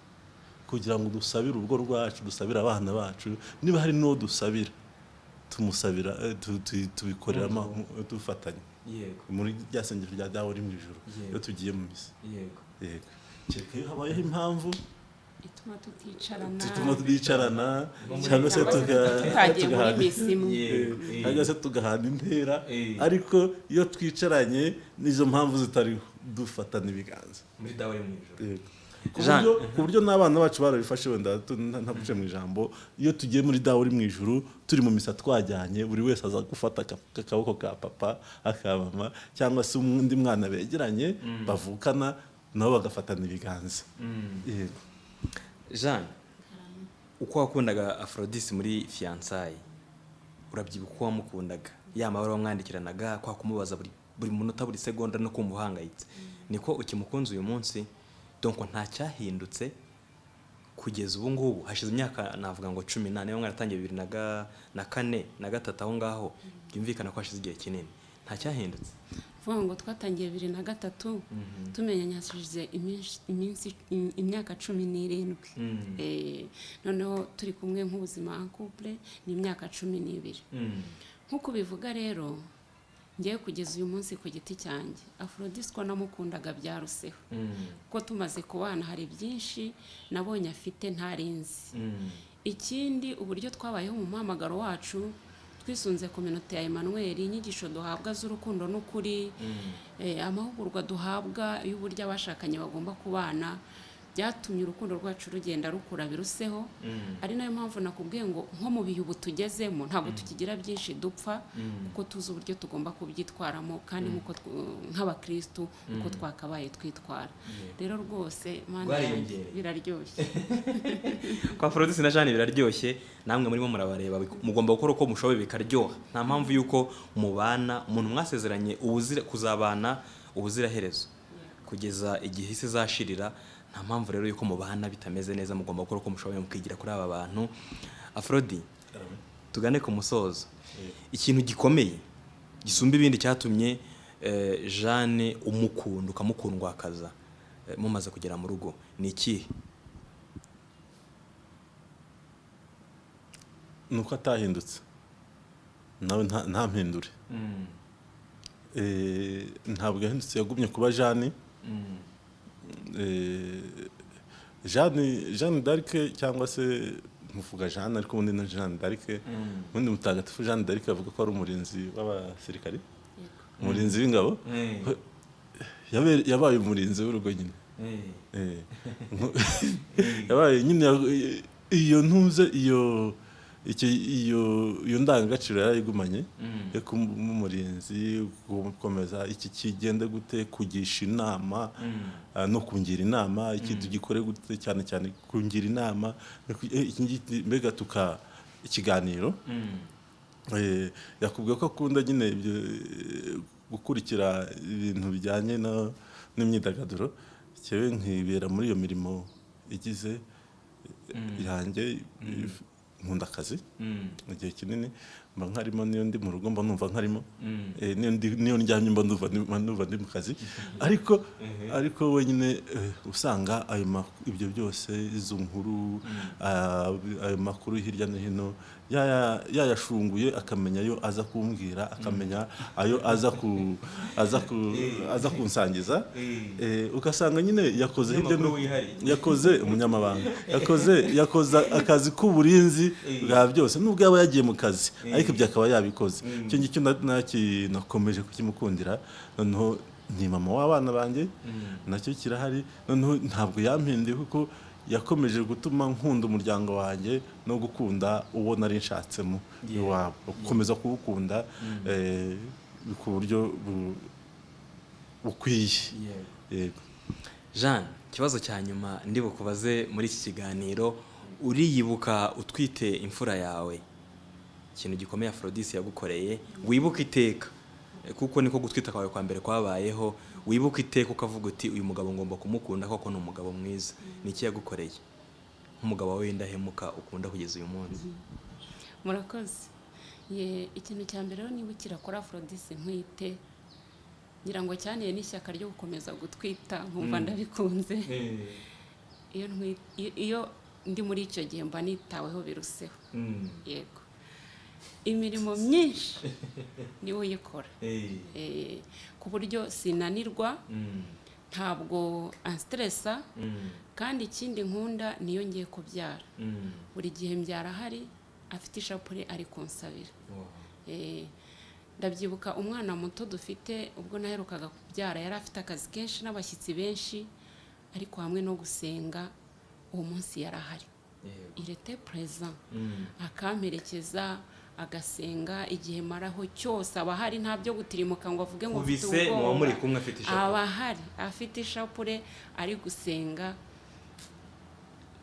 kugira ngo dusabire urugo rwacu, dusabire abana bacu. Niba hari n'uwo dusabira tumusabira tubikoreramo dufatanye yego muri rya sengero rya dawe uri mu ijuru Yego. iyo tugiye mu misa yego yego kereka iyo habayeho impamvu ituma tuticarana tutuma tudicarana Muri- cyangwa se tutagiye muri misi imwe yego cyangwa se tugahana intera Eh. ariko iyo twicaranye n'izo mpamvu zitariho dufatana ibiganza muri dawe uri mu ijuru Yego. Jean. ku buryo n'abana bacu barabifashe wenda ntaguce mu ijambo iyo tugiye muri dawe uri mu ijuru turi mu misa twajyanye buri wese aza gufata akaboko ka papa akabama cyangwa se undi mwana begeranye bavukana nabo bagafatana ibiganza Yego. Jean uko wakundaga Aphrodis muri fiançailles urabyibuka uko wamukundaga ya mabara wamwandikiranaga kwa kumubaza buri munota buri segonda no kumva uhangayitse niko ukimukunze uyu munsi donc nta cyahindutse kugeza ubu ngubu hashize imyaka navuga ngo 18 niyo mwaratangiye 2004 na gatatu aho ngaho byumvikana ko hashize igihe kinini nta cyahindutse vuga ngo twatangiye 2003 tumenyanye hashize imyaka 17 noneho turi kumwe nk'ubuzima en couple ni imyaka 12 nk'uko bivuga rero ngiye kugeza uyu munsi ku giti cyanjye Aphrodis ko namukundaga byaruseho ko tumaze kubana hari byinshi nabonye afite ntarinzi ikindi uburyo twabayeho mu muhamagaro wacu twisunze ku minota ya Emmanuel inyigisho duhabwa z'urukundo n'ukuri amahugurwa duhabwa y'uburyo abashakanye bagomba kubana byatumye urukundo rwacu rugenda rukura biruseho ari nayo mpamvu nakubwiye ngo nko mu bihe ubu tugezemo ntabwo tukigira byinshi dupfa kuko tuzi uburyo tugomba kubyitwaramo kandi nk'abakristu uko twakabaye twitwara rero rwose mana yanjye biraryoshye kwa Aphrodis na Jean biraryoshye namwe murimo murabareba mugomba gukora uko mushoboye bikaryoha nta mpamvu yuko mubana umuntu mwasezeranye kuzabana ubuziraherezo kugeza igihe isi zashirira nta mpamvu rero yuko mubana bitameze neza mugomba gukora uko mushoboye mukigira kuri aba bantu Aphrodis tugane ku musozo ikintu gikomeye gisumba ibindi cyatumye Jeanne umukunda ukamukundwakaza mumaze kugera mu rugo ni ikihe nuko atahindutse nawe ntampindure ntabwo yahindutse yagumye kuba Jeanne Jeanne d'Arc cyangwa se muvuga Jeanne ariko ubundi na Jeanne d'Arc ubundi mutagatifu Jeanne d'Arc avuga ko ari umurinzi w'abasirikari umurinzi w'ingabo yabaye umurinzi w'urugo nyine yabaye nyine iyo ntuze iyo ndangagaciro yarayigumanye yo kuba umurinzi gukomeza iki kigende gute kugisha inama no kungira inama ikintu gikore gute cyane cyane kungira inama mbega ikiganiro yakubwiye ko akunda nyine gukurikira ibintu bijyanye n'imyidagaduro cyewe nkibera muri iyo mirimo igize yanjye nkunda akazi mu gihe kinini mba nkarimo niyo ndi mu rugo mba numva nkarimo niyo ndyamye mba numva ndi mu kazi ariko wenyine usanga ibyo byose izo nkuru ayo makuru hirya no hino yayashunguye akamenya ayo aza kumbwira akamenya ayo aza kunsangiza ugasanga nyine yakoze hirya no yakoze umunyamabanga yakoze akazi k'uburinzi bwa byose nubwo yaba yagiye mu kazi ariko ibyo akaba yabikoze icyo ngicyo nakomeje kukimukundira noneho ni mama w'abana banjye nacyo kirahari noneho ntabwo yampinduye kuko yakomeje gutuma nkunda umuryango wanjye no gukunda uwo nari nshatsemo iwabo gukomeza kuwukunda ku buryo bukwiye yego Jean ikibazo cya nyuma ndi bukubaze muri iki kiganiro uriyibuka utwite imfura yawe ikintu gikomeye Aphrodis yagukoreye wibuka iteka kuko niko gutwita kwawe kwa mbere kwabayeho wibuka iteka ukavuga uti uyu mugabo ngomba kumukunda koko ni umugabo mwiza ni iki yagukoreye nk'umugabo wawe w'indahemuka ukunda kugeza uyu munsi murakoze ikintu cya mbere rero nibukira kuri Aphrodis nkwite ngira ngo cyane n'ishyaka ryo gukomeza gutwita nkumva ndabikunze iyo ndi muri icyo gihe mba nitaweho biruseho yego imirimo myinshi niwe uyikora. Ku buryo sinanirwa, ntabwo anstressa, kandi ikindi nkunda niyo ngiye kubyara. Buri gihe mbyara hari afite ishapure ari kunsabira. Ndabyibuka umwana muto dufite ubwo naherukaga kubyara yari afite akazi kenshi n'abashyitsi benshi, ariko hamwe no gusenga uwo munsi yarahari. Il était présent, akamperekeza, agasenga igihe maraho cyose aba hari, nta byo gutirimuka ngo avuge ngo mfite ubise muba muri kumwe ubwoba. afite ishapure. Aba hari afite ishapure ari gusenga,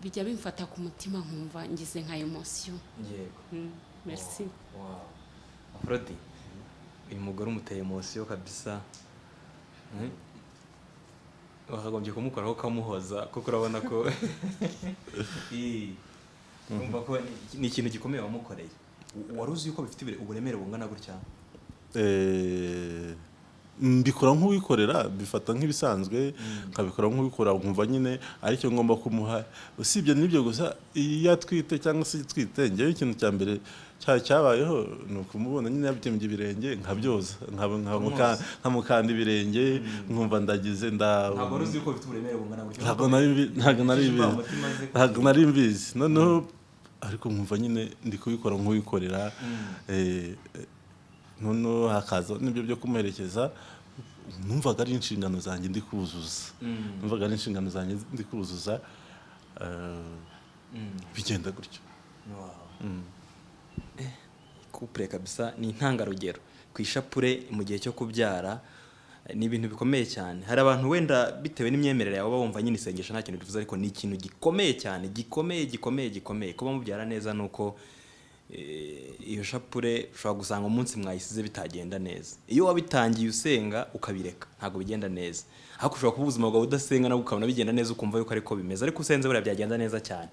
bijya bimfata ku mutima nkumva ngize nka emotion. Yego. Merci. Wow. Afrodi, uyu mugore umuteye emotion kabisa. Wakagombye kumukoraho ukamuhoza kuko urabona ko urumva ko ni ikintu gikomeye wamukoreye. Wari uzi yuko bifite uburemere bungana gutya? Mbikora nk'uwikorera, bifata nk'ibisanzwe, nkabikora nk'uwikora, nkumva nyine aricyo ngomba kumuha. Usibye n'ibyo gusa, iyo atwite cyangwa se twite, njyewe ikintu cya mbere cyabayeho ni ukumubona nyine yabitembye ibirenge, nkabyoza, nkamukanda ibirenge, nkumva ndagize Ntabwo wari uzi yuko bifite uburemere bungana gutya? Ntabwo nari mbizi. Noneho ariko nkumva nyine ndi kubikora nk'uwikorera. Noneho hakaza n'ibyo byo kumuherekeza, numvaga ari inshingano zanjye ndi kuzuza. Bigenda gutyo. Couple kabisa ni intangarugero ku ishapure mu gihe cyo kubyara. Ni ibintu bikomeye cyane. Hari abantu wenda bitewe n'imyemerere yawe bumva nyine isengesho nta kintu bivuze, ariko ni ikintu gikomeye cyane, gikomeye. Kuba mubyara neza nuko iyo shapure ushobora gusanga umunsi mwayisize bitagenda neza. Iyo wabitangiye usenga ukabireka ntabwo bigenda neza. Ariko ushobora kuba ubuzima bwawe udasenga nabwo ukabona bigenda neza, ukumva yuko ariko bimeze, ariko usenze buriya byagenda neza cyane.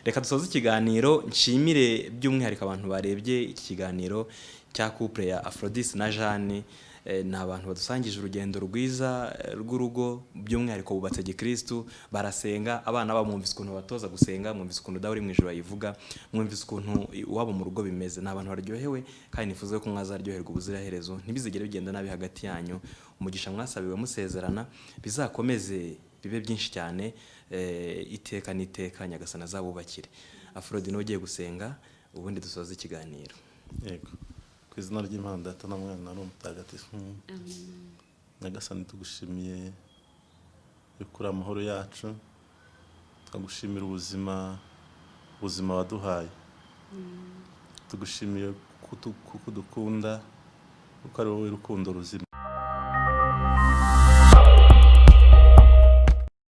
Reka dusoze ikiganiro, nshimire by'umwihariko abantu barebye iki kiganiro cya couple ya Aphrodis na Jeanne. Ni abantu badusangije urugendo rwiza rw'urugo, by'umwihariko bubatse gikristu, barasenga, abana babo mwumvise ukuntu batoza gusenga, mwumvise ukuntu dawe uri mu ijuru ayivuga, mwumvise ukuntu iwabo mu rugo bimeze. Ni abantu baryohewe, kandi nifuza ko mwazaryoherwa ubuziraherezo, ntibizigere bigenda nabi hagati yanyu. Umugisha mwasabiwe musezerana bizakomeze bibe byinshi cyane, iteka n'iteka Nyagasani azabubakire. Afrodi n'ugiye gusenga ubundi dusoza ikiganiro. Yego. Ku izina ry'Imana Data na Mwana n'Umutagatifu. Nyagasani tugushimiye kuri amahoro yacu, tugushimira ubuzima waduhaye. Tugushimiye kuko dukunda, kuko ari wowe rukundo ruzima.